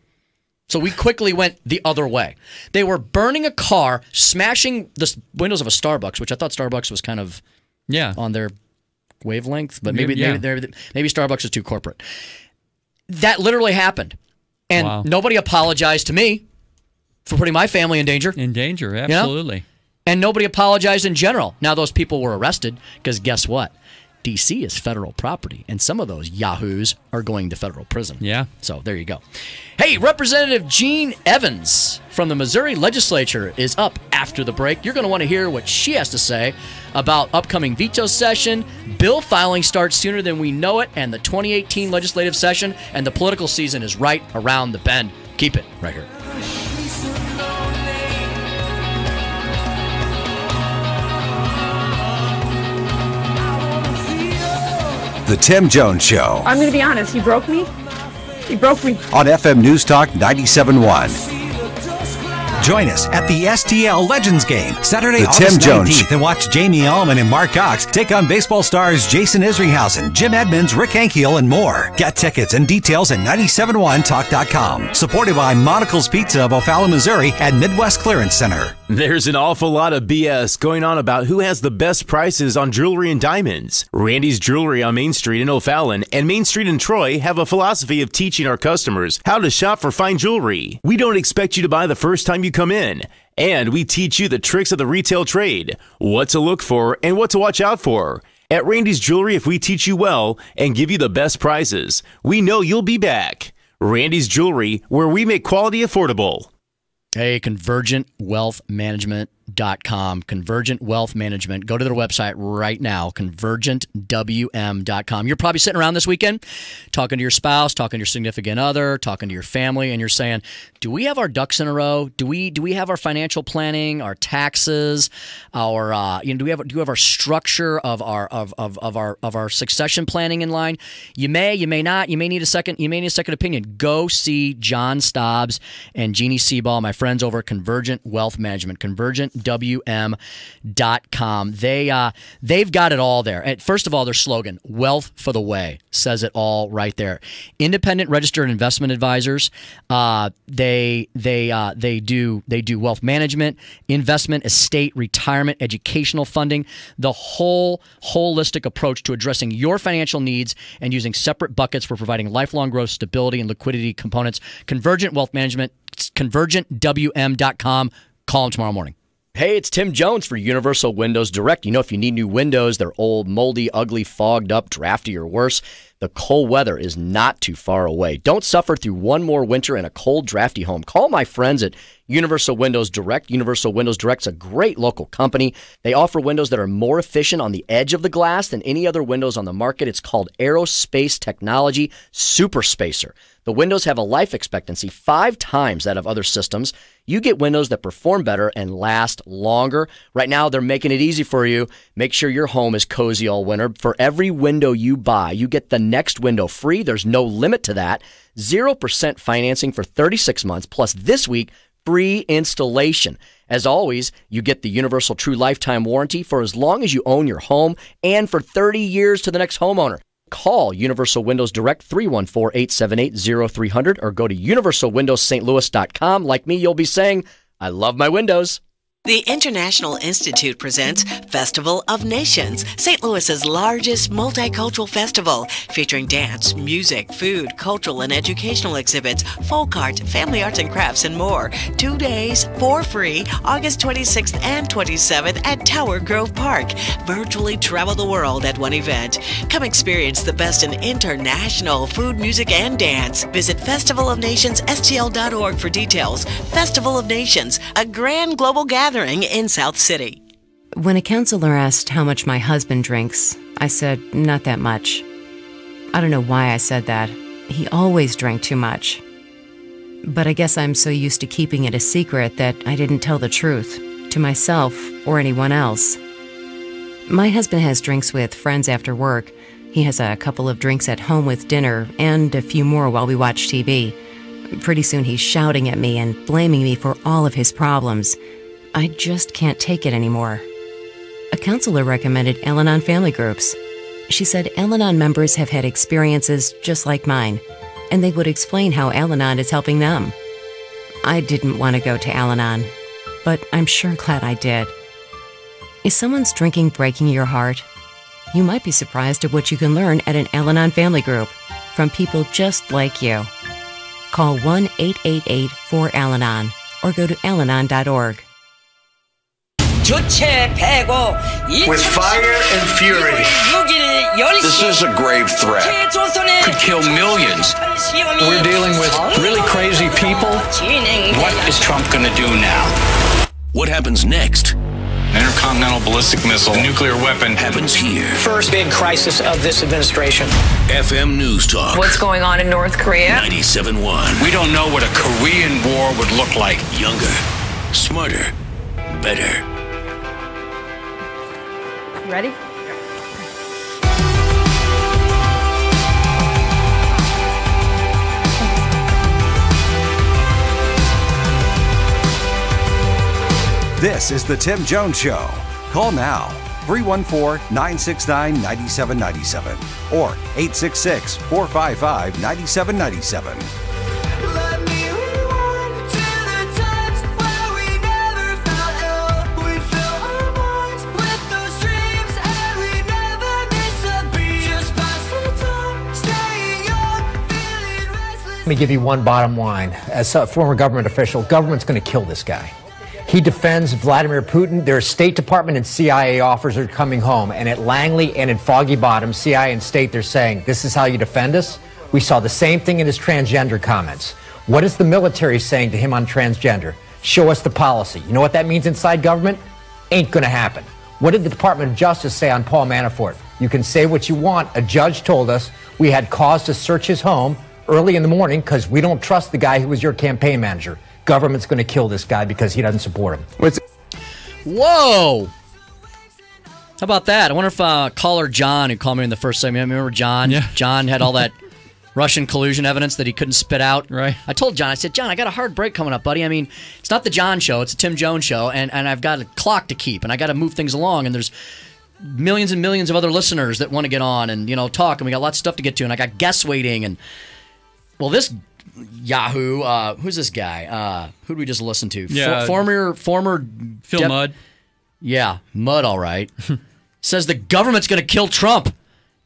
So we quickly went the other way. They were burning a car, smashing the windows of a Starbucks, which I thought Starbucks was kind of on their wavelength, but maybe Starbucks is too corporate. That literally happened. And nobody apologized to me for putting my family in danger. In danger, absolutely. You know? And nobody apologized in general. Now those people were arrested because guess what? D.C. is federal property, and some of those yahoos are going to federal prison. Yeah. So there you go. Hey, Representative Gene Evans from the Missouri legislature is up after the break. You're going to want to hear what she has to say about upcoming veto session, bill filing starts sooner than we know it, and the 2018 legislative session, and the political season is right around the bend. Keep it right here. The Tim Jones Show. I'm going to be honest. He broke me. He broke me. On FM News Talk 97.1. Join us at the STL Legends Game, Saturday, August 19th, and watch Jamie Allman and Mark Cox take on baseball stars Jason Isringhausen, Jim Edmonds, Rick Ankiel, and more. Get tickets and details at 971talk.com. Supported by Monocle's Pizza of O'Fallon, Missouri, and Midwest Clearance Center. There's an awful lot of BS going on about who has the best prices on jewelry and diamonds. Randy's Jewelry on Main Street in O'Fallon and Main Street in Troy have a philosophy of teaching our customers how to shop for fine jewelry. We don't expect you to buy the first time you come in, and we teach you the tricks of the retail trade, what to look for and what to watch out for. At Randy's Jewelry, if we teach you well and give you the best prices, we know you'll be back. Randy's Jewelry, where we make quality affordable. Hey, ConvergentWealthManagement.com. Convergent Wealth Management. Go to their website right now, ConvergentWM.com. You're probably sitting around this weekend talking to your spouse, talking to your significant other, talking to your family, and you're saying, do we have our ducks in a row? Do we have our financial planning, our taxes, our do we have our structure of our succession planning in line? You may not. You may need a second opinion. Go see John Stobbs and Jeannie Seaball, my friends over at Convergent Wealth Management, ConvergentWM.com. They've got it all there. And first of all, their slogan, "Wealth for the Way," says it all right there. Independent registered investment advisors. They do wealth management, investment, estate, retirement, educational funding, the whole holistic approach to addressing your financial needs and using separate buckets for providing lifelong growth, stability, and liquidity components. Convergent Wealth Management. ConvergentWM.com. Call them tomorrow morning. Hey, it's Tim Jones for Universal Windows Direct. You know, if you need new windows, they're old, moldy, ugly, fogged up, drafty, or worse, the cold weather is not too far away. Don't suffer through one more winter in a cold, drafty home. Call my friends at Universal Windows Direct. Universal Windows Direct's a great local company. They offer windows that are more efficient on the edge of the glass than any other windows on the market. It's called Aerospace Technology Super Spacer. The windows have a life expectancy 5 times that of other systems. You get windows that perform better and last longer. Right now, they're making it easy for you. Make sure your home is cozy all winter. For every window you buy, you get the next window free. There's no limit to that. 0% financing for 36 months, plus this week, free installation. As always, you get the Universal True Lifetime Warranty for as long as you own your home and for 30 years to the next homeowner. Call Universal Windows Direct 314-878-0300 or go to universalwindowsstlouis.com. Like me, you'll be saying, I love my windows. The International Institute presents Festival of Nations, St. Louis's largest multicultural festival, featuring dance, music, food, cultural and educational exhibits, folk art, family arts and crafts, and more. 2 days for free, August 26th and 27th at Tower Grove Park. Virtually travel the world at one event. Come experience the best in international food, music, and dance. Visit festivalofnationsstl.org for details. Festival of Nations, a grand global gathering in South City. When a counselor asked how much my husband drinks, I said, not that much. I don't know why I said that. He always drank too much. But I guess I'm so used to keeping it a secret that I didn't tell the truth, to myself or anyone else. My husband has drinks with friends after work. He has a couple of drinks at home with dinner, and a few more while we watch TV. Pretty soon he's shouting at me and blaming me for all of his problems. I just can't take it anymore. A counselor recommended Al-Anon family groups. She said Al-Anon members have had experiences just like mine, and they would explain how Al-Anon is helping them. I didn't want to go to Al-Anon, but I'm sure glad I did. Is someone's drinking breaking your heart? You might be surprised at what you can learn at an Al-Anon family group from people just like you. Call 1-888-4AL-ANON or go to alanon.org. With fire and fury. This is a grave threat. Could kill millions. We're dealing with really crazy people. What is Trump going to do now? What happens next? Intercontinental ballistic missile, nuclear weapon Happens here. First big crisis of this administration. FM News Talk. What's going on in North Korea? 97.1. We don't know what a Korean war would look like. Younger, smarter, better. Ready? This is the Tim Jones Show. Call now, 314-969-9797 or 866-455-9797. Let me give you one bottom line. As a former government official, government's going to kill this guy. He defends Vladimir Putin. Their State Department and CIA officers are coming home. And at Langley and in Foggy Bottom, CIA and State, they're saying, this is how you defend us? We saw the same thing in his transgender comments. What is the military saying to him on transgender? Show us the policy. You know what that means inside government? Ain't going to happen. What did the Department of Justice say on Paul Manafort? You can say what you want. A judge told us we had cause to search his home early in the morning because we don't trust the guy who was your campaign manager. Government's going to kill this guy because he doesn't support him. Whoa! How about that? I wonder if caller John, who called me in the first segment, remember John? Yeah. John had all that Russian collusion evidence that he couldn't spit out. Right. I told John, I said, John, I got a hard break coming up, buddy. I mean, it's not the John show, it's a Tim Jones show, and I've got a clock to keep, and I got to move things along, and there's millions and millions of other listeners that want to get on and, talk, and we got lots of stuff to get to, and I got guests waiting, and, well, this Yahoo, who's this guy? Who did we just listen to? Yeah. Former Phil Mudd. Yeah, Mudd, all right. Says the government's going to kill Trump.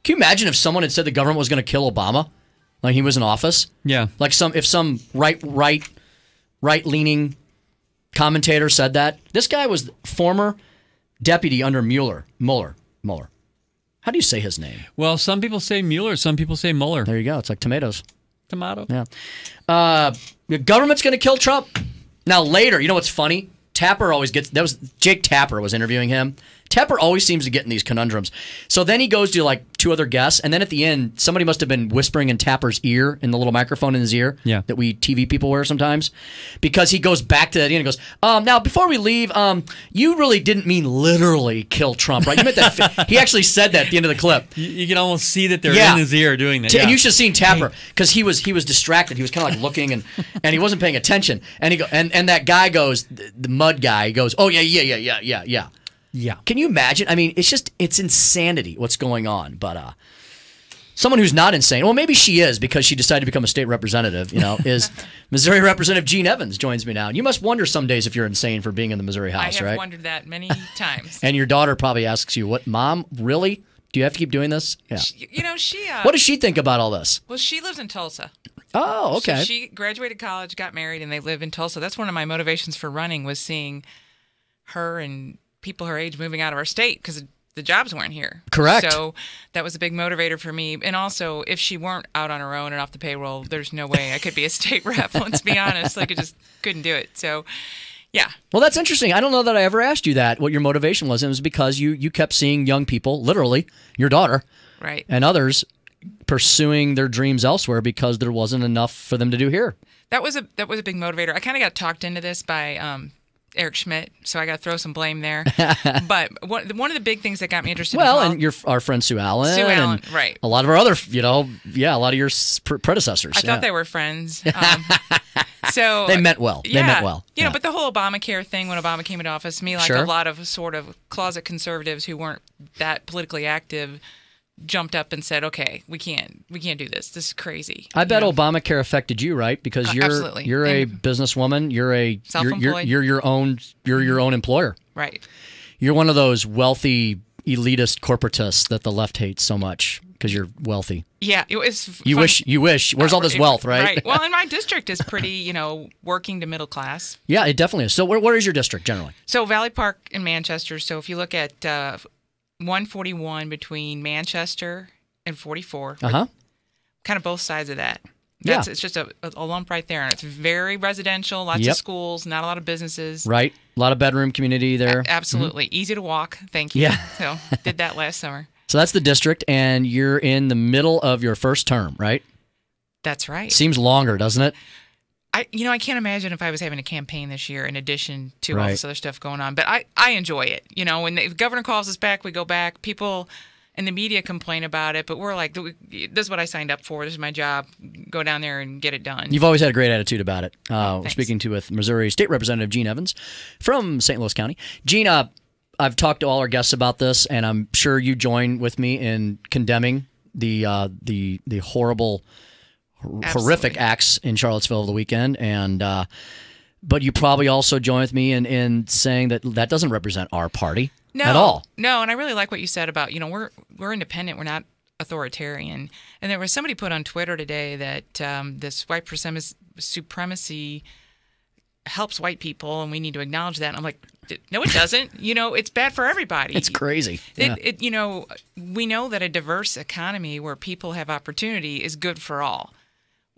Can you imagine if someone had said the government was going to kill Obama? Like he was in office? Yeah. Like if some right-leaning commentator said that. This guy was former deputy under Mueller. How do you say his name? Well, some people say Mueller, some people say Mueller. There you go. It's like tomatoes. Tomato. Yeah. The government's going to kill Trump. Now, later, you know what's funny? Tapper always gets... Jake Tapper was interviewing him. Tapper always seems to get in these conundrums. So then he goes to like two other guests, and then at the end, somebody must have been whispering in Tapper's ear, in the little microphone in his ear that we TV people wear sometimes, because he goes back to that and goes, now, before we leave, you really didn't mean literally kill Trump, right? You meant that. He actually said that at the end of the clip. You can almost see that they're in his ear doing that. And you should have seen Tapper, because he was distracted. He was kind of like looking, and he wasn't paying attention. And and that guy goes, the Mudd guy goes, oh, yeah. Yeah. Can you imagine? I mean, it's insanity what's going on. But Someone who's not insane, well, maybe she is because she decided to become a state representative, is Missouri Representative Gene Evans joins me now. And you must wonder some days if you're insane for being in the Missouri House, right? I have wondered that many times. And your daughter probably asks you, what, Mom, really? Do you have to keep doing this? Yeah. She... what does she think about all this? Well, she lives in Tulsa. Oh, okay. So she graduated college, got married, and they live in Tulsa. That's one of my motivations for running was seeing her and people her age moving out of our state because the jobs weren't here. Correct. So that was a big motivator for me. And also, if she weren't out on her own and off the payroll, there's no way I could be a state rep. Let's be honest. Like, I just couldn't do it. So, yeah. Well, that's interesting. I don't know that I ever asked you that, what your motivation was. It was because you kept seeing young people, literally, your daughter, right, and others pursuing their dreams elsewhere because there wasn't enough for them to do here. That was a big motivator. I kind of got talked into this by Eric Schmidt, so I got to throw some blame there. But one of the big things that got me interested. And our friend Sue Allen. Sue Allen, and right? A lot of our other, a lot of your predecessors. I thought they were friends. So they meant well. Yeah, they meant well. You know, but the whole Obamacare thing when Obama came into office, me like a lot of sort of closet conservatives who weren't that politically active jumped up and said, "Okay, we can't do this. This is crazy." I bet Obamacare affected you, right? Because you're a businesswoman. You're self-employed. You're your own employer. Right. You're one of those wealthy elitist corporatists that the left hates so much because you're wealthy. Yeah, it was. You wish. Where's all this wealth, right? Right. Well, and my district is pretty, working to middle class. Yeah, it definitely is. So, where is your district generally? So, Valley Park in Manchester. So, if you look at 141 between Manchester and 44, kind of both sides of that. It's just a lump right there, and it's very residential. Lots of schools, not a lot of businesses. Right. A lot of bedroom community there. Absolutely. Easy to walk. Thank you. Yeah. So, did that last summer. So that's the district, and you're in the middle of your first term, right? That's right. Seems longer, doesn't it? I can't imagine if I was having a campaign this year in addition to all this other stuff going on. But I enjoy it. When the governor calls us back, we go back. People in the media complain about it, but we're like, this is what I signed up for. This is my job. Go down there and get it done. You've always had a great attitude about it. We're speaking with Missouri State Representative Gene Evans from St. Louis County. Gene, I've talked to all our guests about this, and I'm sure you join with me in condemning the horrible, horrific acts in Charlottesville over the weekend. And but you probably also join with me in saying that doesn't represent our party at all. No, and I really like what you said about we're independent. We're not authoritarian. And there was somebody put on Twitter today that this white supremacy helps white people, and we need to acknowledge that. And I'm like, no, it doesn't. It's bad for everybody. It's crazy. Yeah. We know that a diverse economy where people have opportunity is good for all.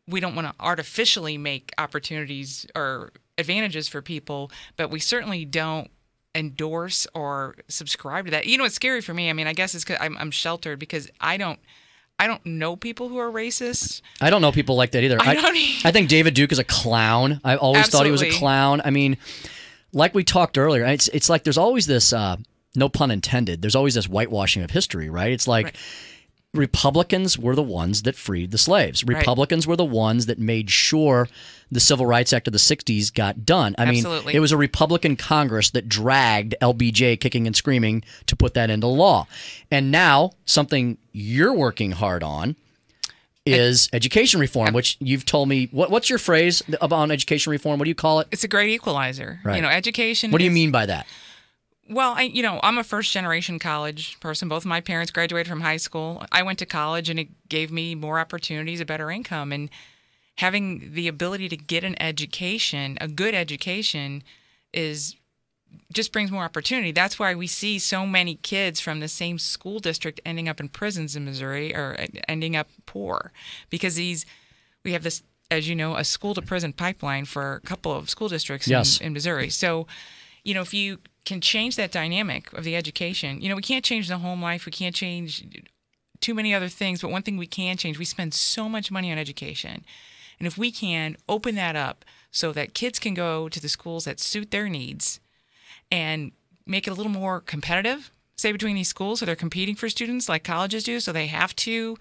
We don't want to artificially make opportunities or advantages for people, but we certainly don't endorse or subscribe to that. It's scary for me. I mean, I guess it's 'cause I'm sheltered because I don't know people who are racist. I don't know people like that either. I think David Duke is a clown. I always thought he was a clown. I mean, like we talked earlier, it's like there's always this, no pun intended, there's always this whitewashing of history, right? It's like Republicans were the ones that freed the slaves. Republicans were the ones that made sure the Civil Rights Act of the 60s got done. I mean, it was a Republican Congress that dragged LBJ kicking and screaming to put that into law. And now, something you're working hard on is education reform, which you've told me. What's your phrase about education reform? What do you call it? It's a great equalizer. Right. Education. What do you mean by that? Well, I'm a first-generation college person. Both of my parents graduated from high school. I went to college, and it gave me more opportunities, a better income. And having the ability to get an education, a good education, just brings more opportunity. That's why we see so many kids from the same school district ending up in prisons in Missouri or ending up poor. Because we have this, as you know, a school-to-prison pipeline for a couple of school districts in Missouri. So, if you can change that dynamic of the education. We can't change the home life. We can't change too many other things. But one thing we can change, we spend so much money on education. And if we can open that up so that kids can go to the schools that suit their needs and make it a little more competitive, say between these schools, so they're competing for students like colleges do, so they have to,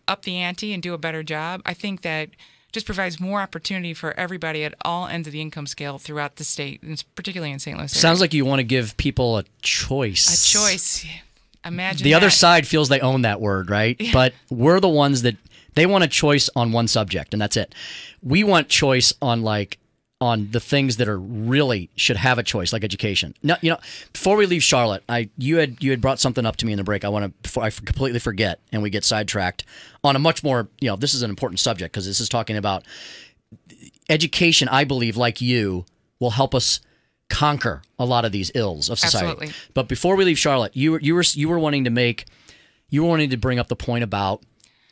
up the ante and do a better job, I think that just provides more opportunity for everybody at all ends of the income scale throughout the state, and particularly in St. Louis. Sounds like you want to give people a choice. A choice. Imagine the other side feels they own that word, right? Yeah. But we're the ones that they want a choice on one subject, and that's it. We want choice on the things that are really should have a choice, like education. Now, before we leave Charlotte, you had brought something up to me in the break. I completely forget, and we get sidetracked on a much more, this is an important subject because this is talking about education. I believe, like you, will help us conquer a lot of these ills of society. Absolutely. But before we leave Charlotte, you were wanting to bring up the point about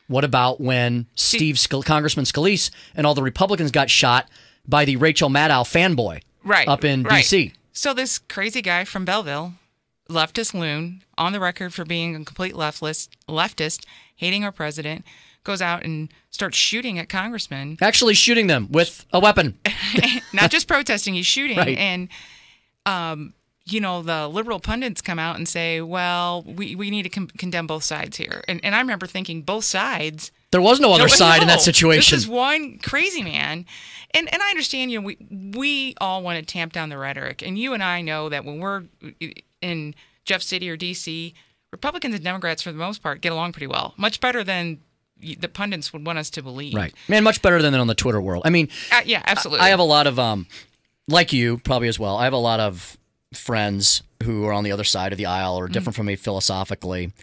what about when Congressman Scalise and all the Republicans got shot by the Rachel Maddow fanboy up in D.C. So this crazy guy from Belleville, leftist loon, on the record for being a complete leftist, hating our president, goes out and starts shooting at congressmen. Actually shooting them with a weapon. Not just protesting, he's shooting. Right. And, the liberal pundits come out and say, well, we need to condemn both sides here. And I remember thinking, both sides? There was no other side in that situation. This is one crazy man. And I understand, we all want to tamp down the rhetoric. And you and I know that when we're in Jeff City or D.C., Republicans and Democrats, for the most part, get along pretty well. Much better than the pundits would want us to believe. Right. Man, much better than on the Twitter world. I mean, yeah, absolutely. I have a lot of, like you, probably as well, I have a lot of friends who are on the other side of the aisle or different from me philosophically.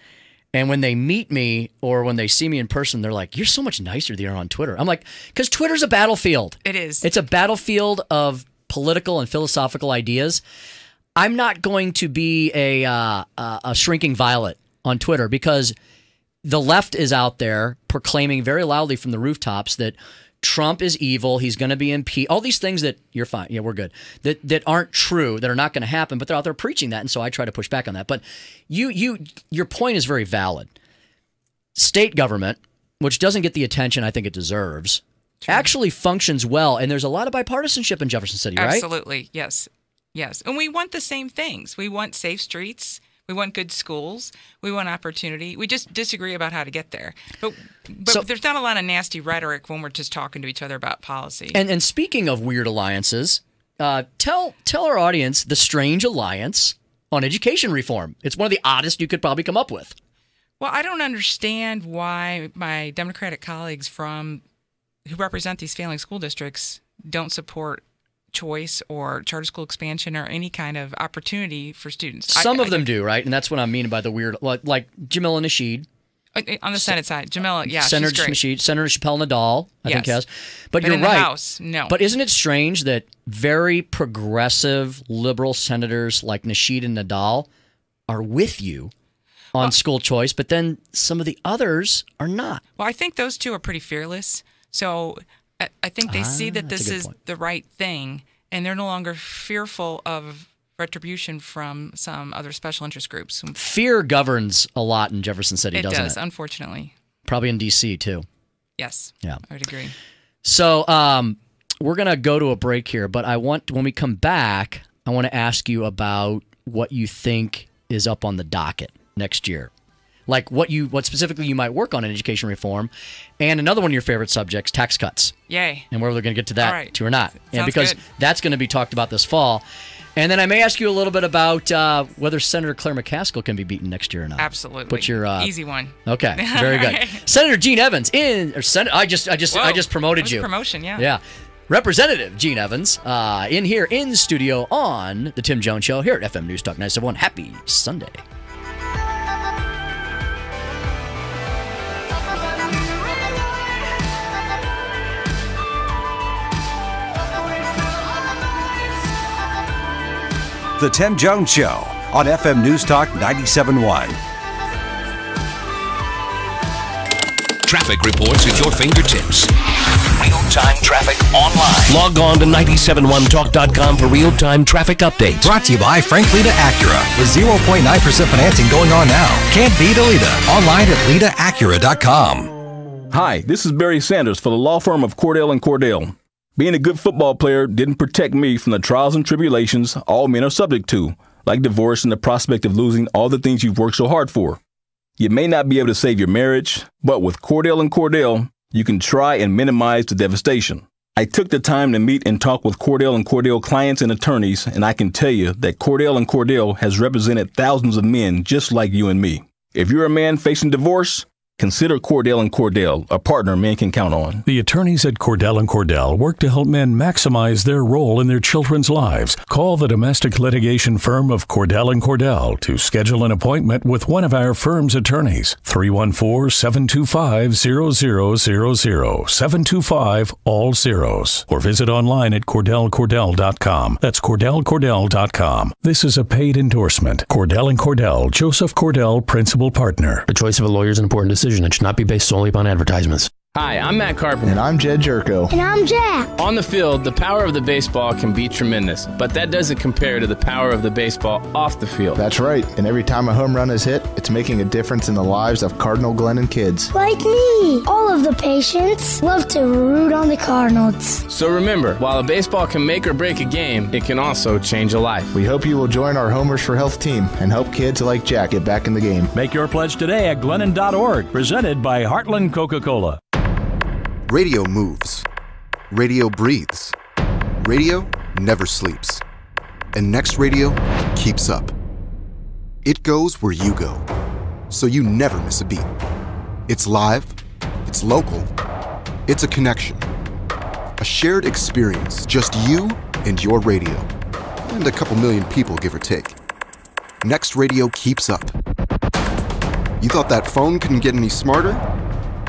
And when they meet me or when they see me in person, they're like, you're so much nicer than you are on Twitter. I'm like, because Twitter's a battlefield. It is. It's a battlefield of political and philosophical ideas. I'm not going to be a shrinking violet on Twitter because the left is out there proclaiming very loudly from the rooftops that Trump is evil, he's going to be impeached, all these things that you're fine, yeah, we're good, that aren't true, that are not going to happen, but they're out there preaching that, and so I try to push back on that. But your point is very valid. State government, which doesn't get the attention I think it deserves, actually functions well, and there's a lot of bipartisanship in Jefferson City, right? Absolutely, yes. Yes, and we want the same things. We want safe streets. We want good schools. We want opportunity. We just disagree about how to get there. But so, there's not a lot of nasty rhetoric when we're just talking to each other about policy. And speaking of weird alliances, tell our audience the strange alliance on education reform. It's one of the oddest you could probably come up with. Well, I don't understand why my Democratic colleagues who represent these failing school districts don't support choice or charter school expansion or any kind of opportunity for students. Some of them do, right? And that's what I'm meaning by the weird, like Jamila Nasheed. On the Senate side, Jamila, yeah, Senator she's great. Nasheed, Senator Chappelle Nadal, I think has. But you're in right. The House, no. But isn't it strange that very progressive liberal senators like Nasheed and Nadal are with you on school choice, but then some of the others are not? Well, I think those two are pretty fearless. So I think they see that this is the right thing, and they're no longer fearful of retribution from some other special interest groups. Fear governs a lot in Jefferson City, doesn't it? It does, unfortunately. Probably in D.C., too. Yes. Yeah. I would agree. So we're going to go to a break here, but when we come back, I want to ask you about what you think is up on the docket next year. Like what specifically you might work on in education reform, and another one of your favorite subjects, tax cuts. Yay. And whether they're going to get to that too or not. Sounds because good. That's going to be talked about this fall. And then I may ask you a little bit about whether Senator Claire McCaskill can be beaten next year or not. Absolutely. Put your easy one. Okay, very good. Senator Gene Evans I just promoted you. Promotion, yeah. Yeah. Representative Gene Evans in here in studio on the Tim Jones Show here at FM News Talk 97.1. Happy Sunday. The Tim Jones Show on FM News Talk 97.1. Traffic reports at your fingertips. Real-time traffic online. Log on to 971talk.com for real-time traffic updates. Brought to you by Frank Lita Acura with 0.9% financing going on now. Can't beat a Lita. Online at litaacura.com. Hi, this is Barry Sanders for the law firm of Cordell & Cordell. Being a good football player didn't protect me from the trials and tribulations all men are subject to, like divorce and the prospect of losing all the things you've worked so hard for. You may not be able to save your marriage, but with Cordell & Cordell, you can try and minimize the devastation. I took the time to meet and talk with Cordell & Cordell clients and attorneys, and I can tell you that Cordell & Cordell has represented thousands of men just like you and me. If you're a man facing divorce, consider Cordell & Cordell, a partner men can count on. The attorneys at Cordell & Cordell work to help men maximize their role in their children's lives. Call the domestic litigation firm of Cordell & Cordell to schedule an appointment with one of our firm's attorneys. 314-725-0000, 725 all zeros. Or visit online at CordellCordell.com. That's CordellCordell.com. This is a paid endorsement. Cordell & Cordell, Joseph Cordell, Principal Partner. The choice of a lawyer is an important decision that should not be based solely upon advertisements. Hi, I'm Matt Carpenter. And I'm Jed Jerko. And I'm Jack. On the field, the power of the baseball can be tremendous, but that doesn't compare to the power of the baseball off the field. That's right. And every time a home run is hit, it's making a difference in the lives of Cardinal Glennon kids. Like me. All of the patients love to root on the Cardinals. So remember, while a baseball can make or break a game, it can also change a life. We hope you will join our Homers for Health team and help kids like Jack get back in the game. Make your pledge today at Glennon.org. Presented by Heartland Coca-Cola. Radio moves. Radio breathes. Radio never sleeps. And Next Radio keeps up. It goes where you go, so you never miss a beat. It's live, it's local, it's a connection. A shared experience, just you and your radio. And a couple million people, give or take. Next Radio keeps up. You thought that phone couldn't get any smarter?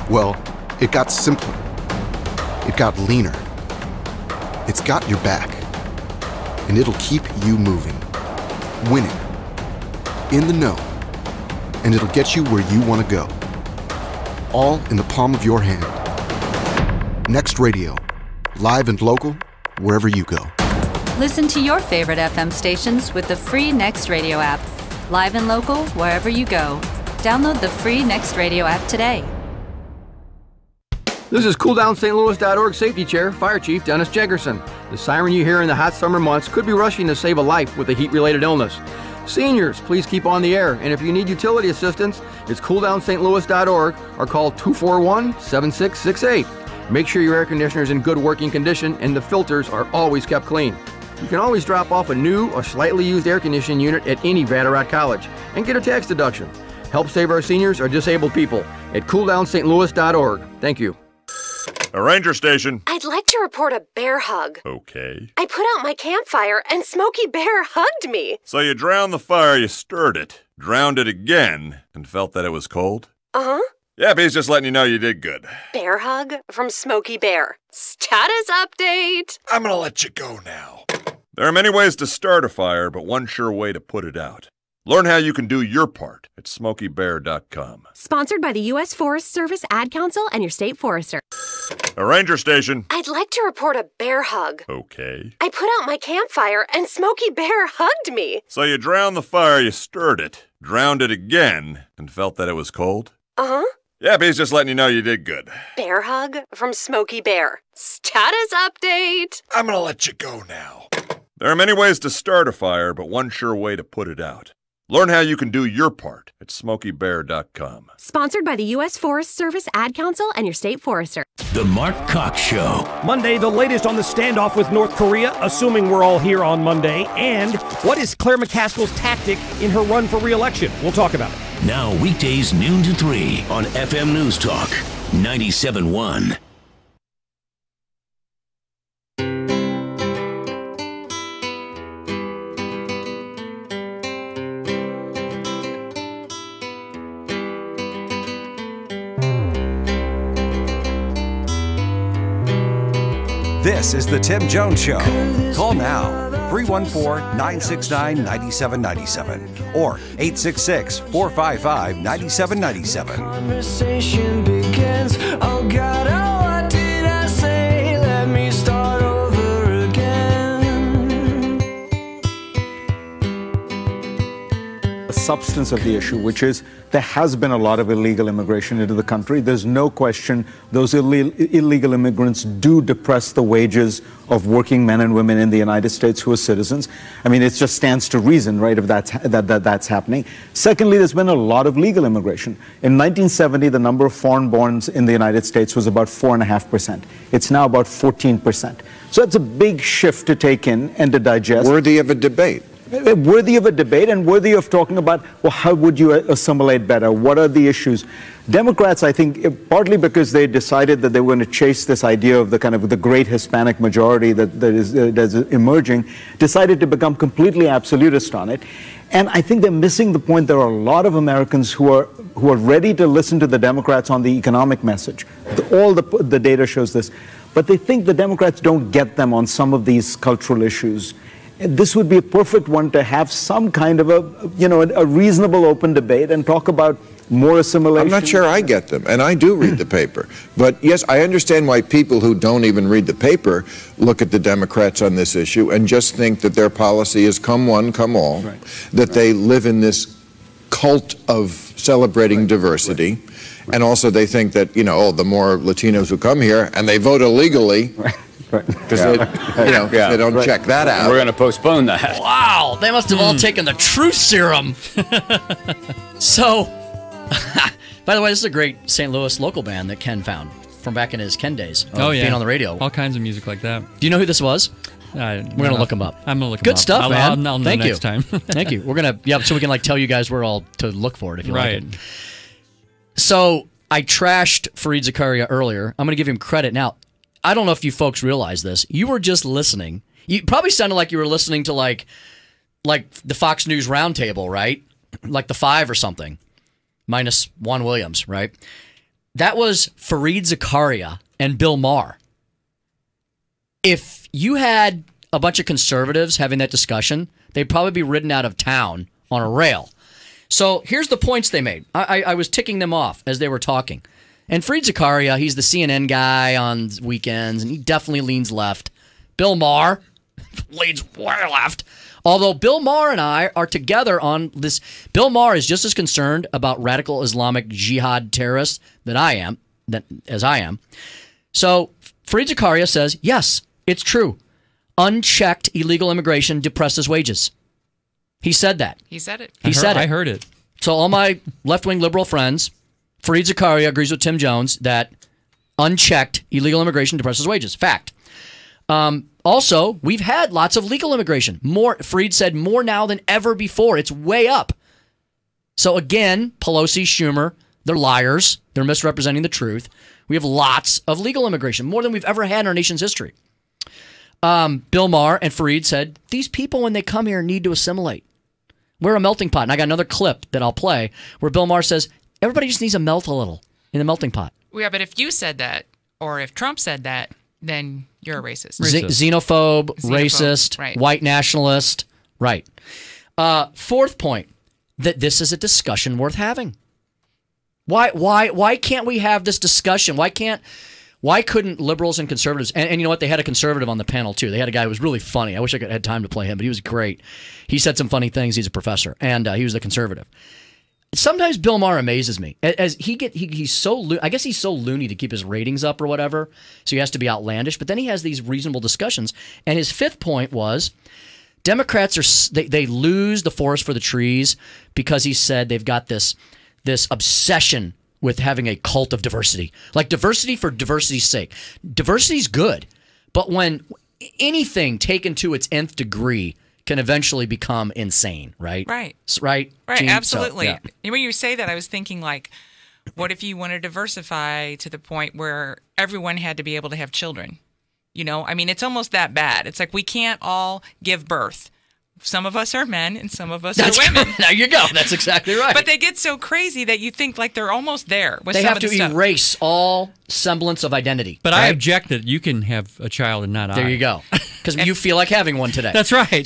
Well, it got simpler. It got leaner. It's got your back. And it'll keep you moving, winning, in the know. And it'll get you where you want to go. All in the palm of your hand. Next Radio, live and local, wherever you go. Listen to your favorite FM stations with the free Next Radio app. Live and local, wherever you go. Download the free Next Radio app today. This is CoolDownSt.Louis.org Safety Chair Fire Chief Dennis Jeggerson. The siren you hear in the hot summer months could be rushing to save a life with a heat-related illness. Seniors, please keep on the air, and if you need utility assistance, it's CoolDownSt.Louis.org or call 241-7668. Make sure your air conditioner is in good working condition and the filters are always kept clean. You can always drop off a new or slightly used air conditioning unit at any Vatterott College and get a tax deduction. Help save our seniors or disabled people at CoolDownStLouis.org. Thank you. A ranger station. I'd like to report a bear hug. Okay. I put out my campfire and Smokey Bear hugged me. So you drowned the fire, you stirred it, drowned it again, and felt that it was cold? Uh-huh. Yeah, but he's just letting you know you did good. Bear hug from Smokey Bear. Status update. I'm gonna let you go now. There are many ways to start a fire, but one sure way to put it out. Learn how you can do your part at SmokeyBear.com. Sponsored by the U.S. Forest Service, Ad Council, and your state forester. A ranger station. I'd like to report a bear hug. Okay. I put out my campfire and Smokey Bear hugged me. So you drowned the fire, you stirred it, drowned it again, and felt that it was cold? Uh-huh. Yeah, but he's just letting you know you did good. Bear hug from Smokey Bear. Status update. I'm gonna let you go now. There are many ways to start a fire, but one sure way to put it out. Learn how you can do your part at SmokeyBear.com. Sponsored by the U.S. Forest Service, Ad Council, and your state forester. The Mark Cox Show. Monday, the latest on the standoff with North Korea, assuming we're all here on Monday. And what is Claire McCaskill's tactic in her run for re-election? We'll talk about it. Now, weekdays noon to 3 on FM News Talk 97.1. This is the Tim Jones Show. Call now, 314-969-9797 or 866-455-9797. Conversation begins. Oh God, oh, what did I say? Let me start over again. substance of the issue, which is there has been a lot of illegal immigration into the country. There's no question those illegal immigrants do depress the wages of working men and women in the United States who are citizens. I mean, it just stands to reason, right, if that's happening. Secondly, there's been a lot of legal immigration. In 1970, the number of foreign-borns in the United States was about 4.5%. It's now about 14%. So it's a big shift to take in and to digest. Worthy of a debate. Worthy of a debate and worthy of talking about, well, how would you assimilate better? What are the issues? Democrats, I think, partly because they decided that they were going to chase this idea of the kind of the great Hispanic majority that's emerging, decided to become completely absolutist on it. And I think they're missing the point. There are a lot of Americans who are ready to listen to the Democrats on the economic message. All the data shows this. But they think the Democrats don't get them on some of these cultural issues. This would be a perfect one to have some kind of a reasonable open debate and talk about more assimilation. I'm not sure I get them, and I do read the paper. But yes, I understand why people who don't even read the paper look at the Democrats on this issue and just think that their policy is come one, come all, right. That they live in this cult of celebrating diversity. Right. And also they think that, the more Latinos who come here and they vote illegally, because they don't check that out. We're going to postpone that. Wow, they must have all taken the truth serum. So, by the way, this is a great St. Louis local band that Ken found from back in his Ken days of being on the radio. All kinds of music like that. Do you know who this was? We're going to look them up. I'm going to look them up. Good stuff, man. I'll know Thank next you. time. Thank you. We're going to, so we can tell you guys where all to look for it if you like Right. it. So, I trashed Fareed Zakaria earlier. I'm going to give him credit now. I don't know if you folks realize this. You were just listening. You probably sounded like you were listening to like the Fox News Roundtable, right? Like the 5 or something, minus Juan Williams, right? That was Fareed Zakaria and Bill Maher. If you had a bunch of conservatives having that discussion, they'd probably be ridden out of town on a rail. So here's the points they made. I was ticking them off as they were talking. And Fareed Zakaria, he's the CNN guy on weekends, and he definitely leans left. Bill Maher leans way left. Although Bill Maher and I are together on this. Bill Maher is just as concerned about radical Islamic jihad terrorists as I am. So Fareed Zakaria says, yes, it's true. Unchecked illegal immigration depresses wages. He said that. He said it. I heard it. So all my left-wing liberal friends, Fareed Zakaria agrees with Tim Jones that unchecked illegal immigration depresses wages. Fact. Also, we've had lots of legal immigration. Fareed said more now than ever before. It's way up. So again, Pelosi, Schumer, they're liars. They're misrepresenting the truth. We have lots of legal immigration, more than we've ever had in our nation's history. Bill Maher and Fareed said, these people, when they come here, need to assimilate. We're a melting pot. And I got another clip that I'll play where Bill Maher says, everybody just needs to melt a little in the melting pot. Yeah, but if you said that, or if Trump said that, then you're a racist. Xenophobe, racist, right. White nationalist. Right. Fourth point, that this is a discussion worth having. Why can't we have this discussion? Why couldn't liberals and conservatives, and you know what, they had a conservative on the panel too. They had a guy who was really funny. I wish I had time to play him, but he was great. He said some funny things. He's a professor, and he was the conservative. Sometimes Bill Maher amazes me. As he's so I guess he's so loony to keep his ratings up or whatever, so he has to be outlandish. But then he has these reasonable discussions. And his fifth point was Democrats they lose the forest for the trees because he said they've got this obsession with having a cult of diversity, like diversity for diversity's sake. Diversity's good, but when anything taken to its nth degree can eventually become insane, right? Right. Right, Gene? Absolutely. So, yeah. When you say that, I was thinking, like, what if you want to diversify to the point where everyone had to be able to have children? I mean, it's almost that bad. It's like we can't all give birth. Some of us are men and some of us are women. There you go. That's exactly right. But they get so crazy that you think like they're almost there. With they some have of the to stuff. erase all semblance of identity. But right? I object that you can have a child and not I. There you go. Because you feel like having one today. That's right.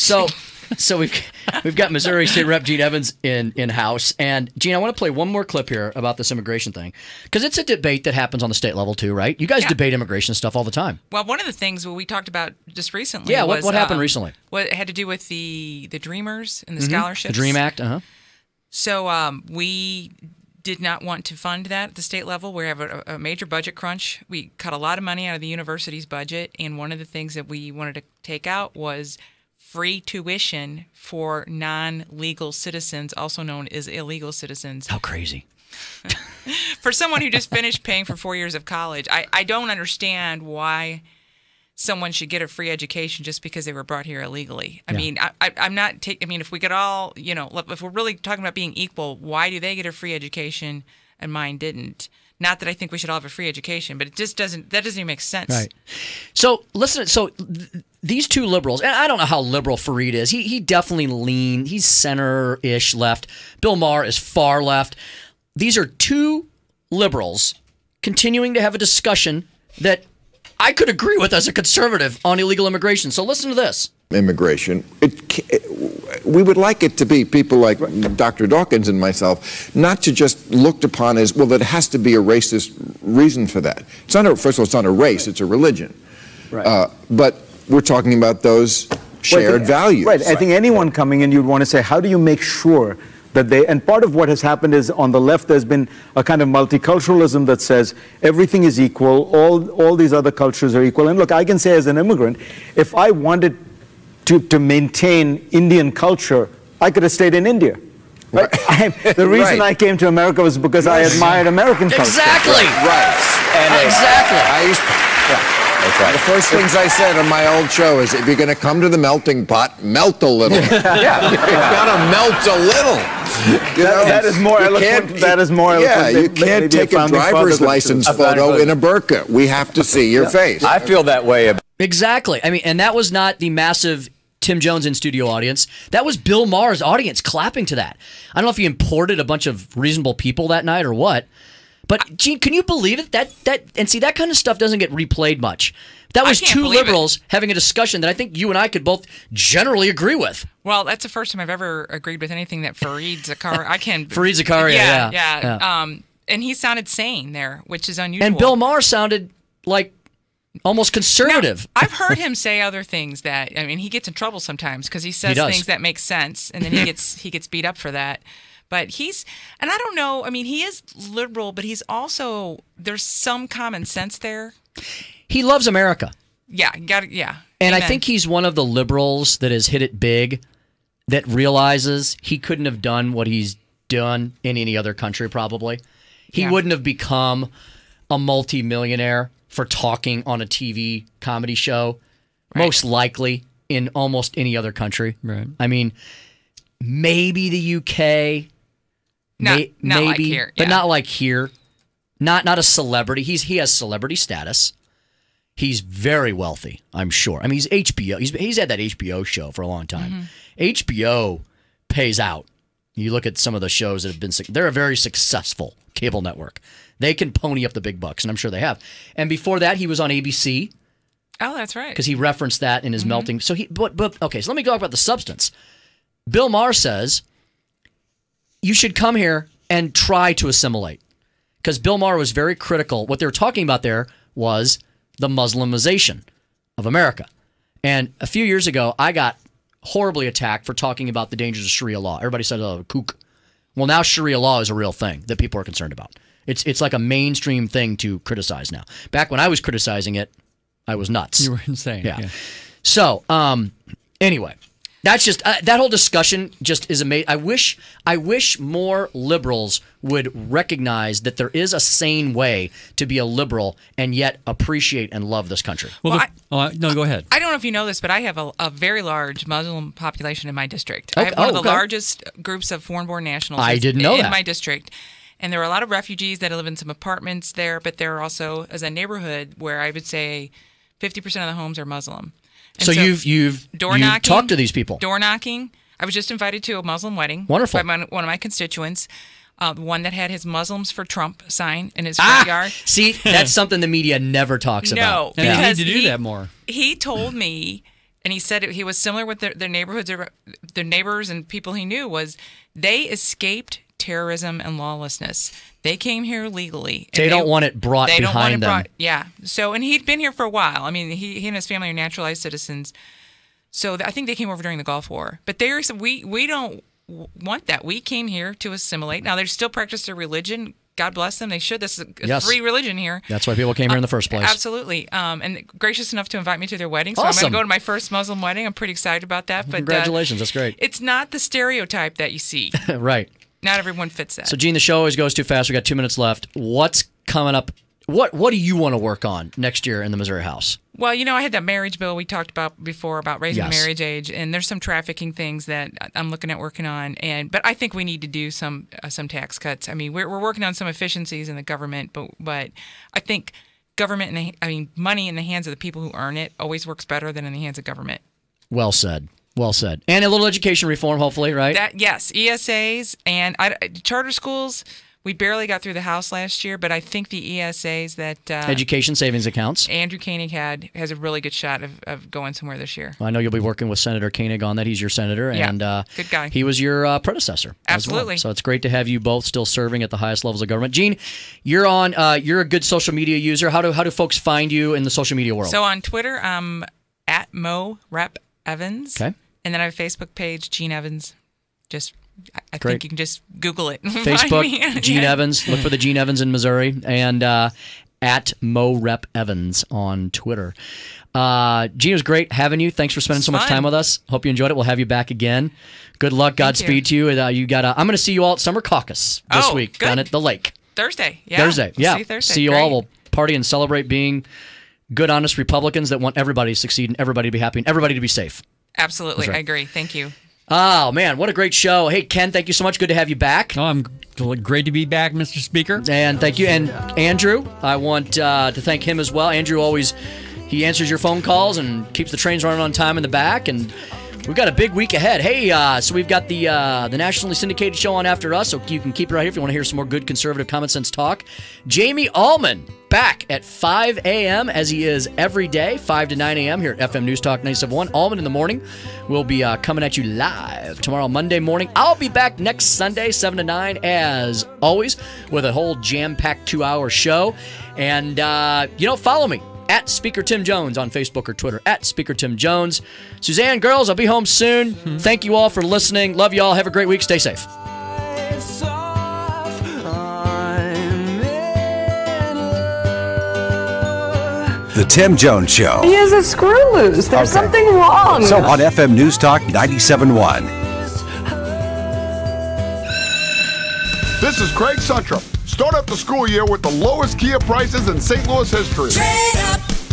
So we've got Missouri State Rep Gene Evans in house. And Gene, I want to play one more clip here about this immigration thing, because it's a debate that happens on the state level too, right? You guys debate immigration stuff all the time. Well, one of the things we talked about just recently. Yeah, what happened recently? What had to do with the Dreamers and the scholarships. The Dream Act, So we did not want to fund that at the state level. We have a major budget crunch. We cut a lot of money out of the university's budget, and one of the things that we wanted to take out was free tuition for non-legal citizens, also known as illegal citizens. How crazy. For someone who just finished paying for 4 years of college, I don't understand why someone should get a free education just because they were brought here illegally. I mean, I'm not taking. I mean, if we could all, if we're really talking about being equal, why do they get a free education and mine didn't? Not that I think we should all have a free education, but it just doesn't. That doesn't even make sense. Right. So listen. So these two liberals, and I don't know how liberal Fareed is. He definitely lean. He's center-ish left. Bill Maher is far left. These are two liberals continuing to have a discussion that I could agree with as a conservative on illegal immigration. So listen to this. Immigration. We would like it to be people like Dr. Dawkins and myself, not to just looked upon as, well, there has to be a racist reason for that. It's not first of all, it's not a race, it's a religion. Right. But we're talking about those shared values. Right. I think anyone coming in, you'd want to say, how do you make sure that they, and part of what has happened is on the left there's been a kind of multiculturalism that says everything is equal, all these other cultures are equal. And look, I can say as an immigrant, if I wanted to maintain Indian culture, I could have stayed in India. Right? The reason I came to America was because I admired American culture. Exactly. Right. And exactly. That's right. The first things I said on my old show is, if you're going to come to the melting pot, melt a little. You've got to melt a little. You know, that is more eloquent. That is more eloquent. Yeah, you can't take a driver's license photo in a burqa. We have to see your face. I feel that way. Exactly. I mean, and that was not the massive Tim Jones in studio audience. That was Bill Maher's audience clapping to that. I don't know if he imported a bunch of reasonable people that night or what. But Gene, can you believe it? And see, that kind of stuff doesn't get replayed much. That was two liberals having a discussion that I think you and I could both generally agree with. Well, that's the first time I've ever agreed with anything that Fareed Zakaria. Fareed Zakaria, yeah. And he sounded sane there, which is unusual. And Bill Maher sounded like almost conservative. Now, I've heard him say other things that, I mean, he gets in trouble sometimes because he says things that make sense, and then he gets beat up for that. But and I don't know, I mean, he is liberal, but he's also, there's some common sense there. He loves America. Yeah, got it, yeah. And Amen. I think he's one of the liberals that has hit it big, that realizes he couldn't have done what he's done in any other country, probably. He wouldn't have become a multi-millionaire for talking on a TV comedy show, most likely in almost any other country. Right. I mean, maybe the UK... Not maybe, like here, but not like here. Not a celebrity. He has celebrity status. He's very wealthy, I'm sure. I mean, he's HBO. He's had that HBO show for a long time. HBO pays out. You look at some of the shows that have been. They're a very successful cable network. They can pony up the big bucks, and I'm sure they have. And before that, he was on ABC. Oh, that's right. Because he referenced that in his melting. So okay. So let me talk about the substance. Bill Maher says, you should come here and try to assimilate. Because Bill Maher was very critical. What they were talking about there was the Muslimization of America. And a few years ago, I got horribly attacked for talking about the dangers of Sharia law. Everybody said, oh, kook. Well, now Sharia law is a real thing that people are concerned about. It's like a mainstream thing to criticize now. Back when I was criticizing it, I was nuts. You were insane. Yeah. So, anyway. That's just that whole discussion just is amazing. I wish more liberals would recognize that there is a sane way to be a liberal and yet appreciate and love this country. Well, no, go ahead. I don't know if you know this, but I have a very large Muslim population in my district. I have one of the largest groups of foreign-born nationals in my district. And there are a lot of refugees that live in some apartments there, but there are also, as a neighborhood, where I would say 50% of the homes are Muslim. And so you've talked to these people. Door knocking. I was just invited to a Muslim wedding. Wonderful. By one of my constituents. One that had his Muslims for Trump sign in his front yard. See, that's something the media never talks about. No, and they need to do that more. He told me, and he said he was similar with their neighborhoods, their neighbors and people he knew, was they escaped terrorism and lawlessness. They came here legally. They don't want it brought behind them. Yeah. So, and he'd been here for a while. I mean, he and his family are naturalized citizens. So I think they came over during the Gulf War. But we don't want that. We came here to assimilate. Now, they still practice their religion. God bless them. They should. This is a free religion here. That's why people came here in the first place. Absolutely. And gracious enough to invite me to their wedding. So Awesome. I'm going to go to my first Muslim wedding. I'm pretty excited about that. But Congratulations. That's great. It's not the stereotype that you see. Right. Not everyone fits that. So, Gene, the show always goes too fast. We got 2 minutes left. What's coming up? What do you want to work on next year in the Missouri House? Well, I had that marriage bill we talked about before about raising the Yes. marriage age, and there's some trafficking things that I'm looking at working on. But I think we need to do some tax cuts. I mean, we're working on some efficiencies in the government, but I think money in the hands of the people who earn it always works better than in the hands of government. Well said. Well said. And a little education reform, hopefully, right? Yes, ESAs and charter schools. We barely got through the House last year, but I think the ESAs that Education savings accounts. Andrew Koenig has a really good shot of going somewhere this year. Well, I know you'll be working with Senator Koenig on that. He's your senator, and good guy. He was your predecessor. Absolutely. As well. So it's great to have you both still serving at the highest levels of government. Gene, you're on. You're a good social media user. How do folks find you in the social media world? So on Twitter, I'm at MoRepEvans. Okay. And then I have a Facebook page, Gene Evans. I think you can just Google it. Facebook, Gene Evans. Look for the Gene Evans in Missouri. And at MoRepEvans on Twitter. Gene, it was great having you. Thanks for spending so much time with us. Hope you enjoyed it. We'll have you back again. Good luck. Godspeed to you. I'm going to see you all at Summer Caucus this week down at the lake. Thursday. Yeah. Thursday. Yeah. See you Thursday. See you all. We'll party and celebrate being good, honest Republicans that want everybody to succeed and everybody to be happy and everybody to be safe. Absolutely. Right. I agree. Thank you. Oh, man, what a great show. Hey, Ken, thank you so much. Good to have you back. Oh, I'm great to be back, Mr. Speaker. And thank you. And Andrew, I want to thank him as well. Andrew he answers your phone calls and keeps the trains running on time in the back. And we've got a big week ahead. Hey, so we've got the nationally syndicated show on after us, so you can keep it right here if you want to hear some more good conservative common sense talk. Jamie Allman back at 5 a.m. as he is every day, 5 to 9 a.m. here at FM News Talk 97.1. Allman in the morning will be coming at you live tomorrow, Monday morning. I'll be back next Sunday, 7 to 9, as always, with a whole jam-packed 2-hour show. And, follow me. At Speaker Tim Jones on Facebook or Twitter. At Speaker Tim Jones. Suzanne, girls, I'll be home soon. Thank you all for listening. Love you all. Have a great week. Stay safe. The Tim Jones Show. He is a screw loose. There's something wrong. So on FM News Talk 97.1. This is Craig Suttrup. Start up the school year with the lowest Kia prices in St. Louis history.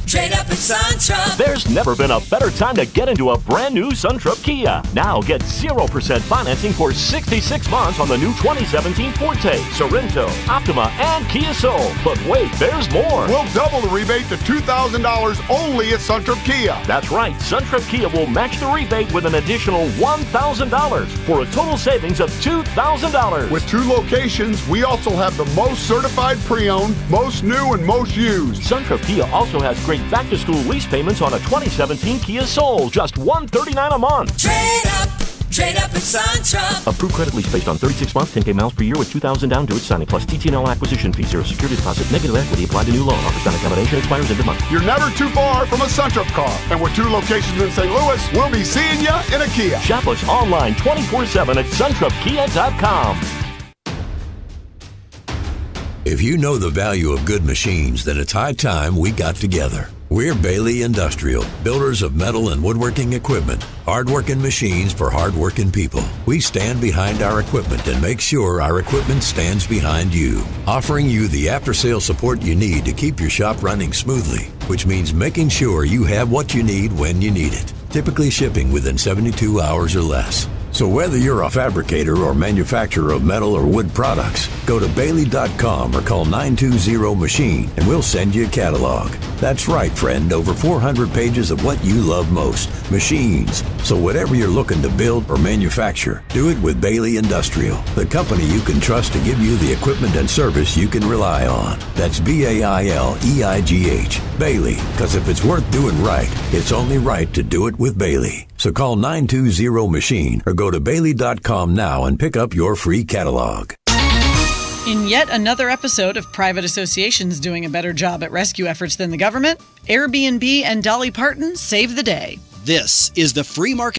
Trade up at Suntrup. There's never been a better time to get into a brand new Suntrup Kia. Now get 0% financing for 66 months on the new 2017 Forte, Sorento, Optima, and Kia Soul. But wait, there's more. We'll double the rebate to $2,000 only at Suntrup Kia. That's right. Suntrup Kia will match the rebate with an additional $1,000 for a total savings of $2,000. With 2 locations, we also have the most certified pre-owned, most new, and most used. Suntrup Kia also has great back-to-school lease payments on a 2017 Kia Soul, just $139 a month. Trade up at Suntrup. Approved credit lease based on 36 months, 10K miles per year with $2,000 down to its signing plus TTNL acquisition fee, 0 security deposit, negative equity applied to new loan. Offers on accommodation expires end of month. You're never too far from a Suntrup car. And with 2 locations in St. Louis, we'll be seeing you in a Kia. Shop us online 24/7 at suntrupkia.com. If you know the value of good machines, then it's high time we got together. We're Bailey Industrial, builders of metal and woodworking equipment. Hardworking machines for hardworking people. We stand behind our equipment and make sure our equipment stands behind you. Offering you the after-sale support you need to keep your shop running smoothly, which means making sure you have what you need when you need it. Typically shipping within 72 hours or less. So whether you're a fabricator or manufacturer of metal or wood products, go to Bailey.com or call 920-MACHINE and we'll send you a catalog. That's right, friend, over 400 pages of what you love most, machines. So whatever you're looking to build or manufacture, do it with Bailey Industrial, the company you can trust to give you the equipment and service you can rely on. That's BAILEIGH, Bailey, because if it's worth doing right, it's only right to do it with Bailey. So call 920-MACHINE or go to Bailey.com now and pick up your free catalog. In yet another episode of private associations doing a better job at rescue efforts than the government, Airbnb and Dolly Parton save the day. This is the Free Market